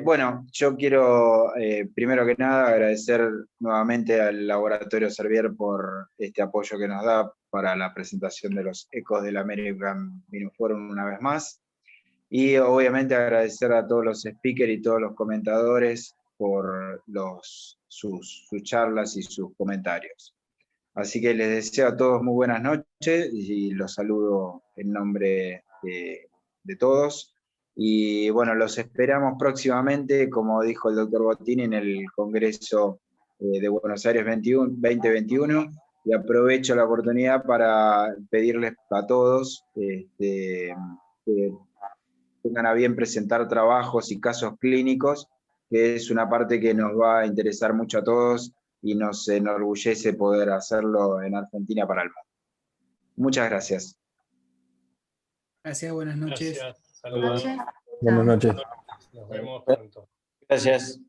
Bueno, yo quiero primero que nada agradecer nuevamente al Laboratorio Servier por este apoyo que nos da para la presentación de los ecos del American Immunoforum una vez más. Y obviamente agradecer a todos los speakers y todos los comentadores por sus charlas y sus comentarios. Así que les deseo a todos muy buenas noches y los saludo en nombre de todos. Y bueno, los esperamos próximamente, como dijo el doctor Bottini, en el Congreso de Buenos Aires 2021. Y aprovecho la oportunidad para pedirles a todos que tengan a bien presentar trabajos y casos clínicos, que es una parte que nos va a interesar mucho a todos y nos enorgullece poder hacerlo en Argentina para el mundo. Muchas gracias. Gracias, buenas noches. Gracias. Saludos. Buenas noches. Nos vemos pronto. Gracias.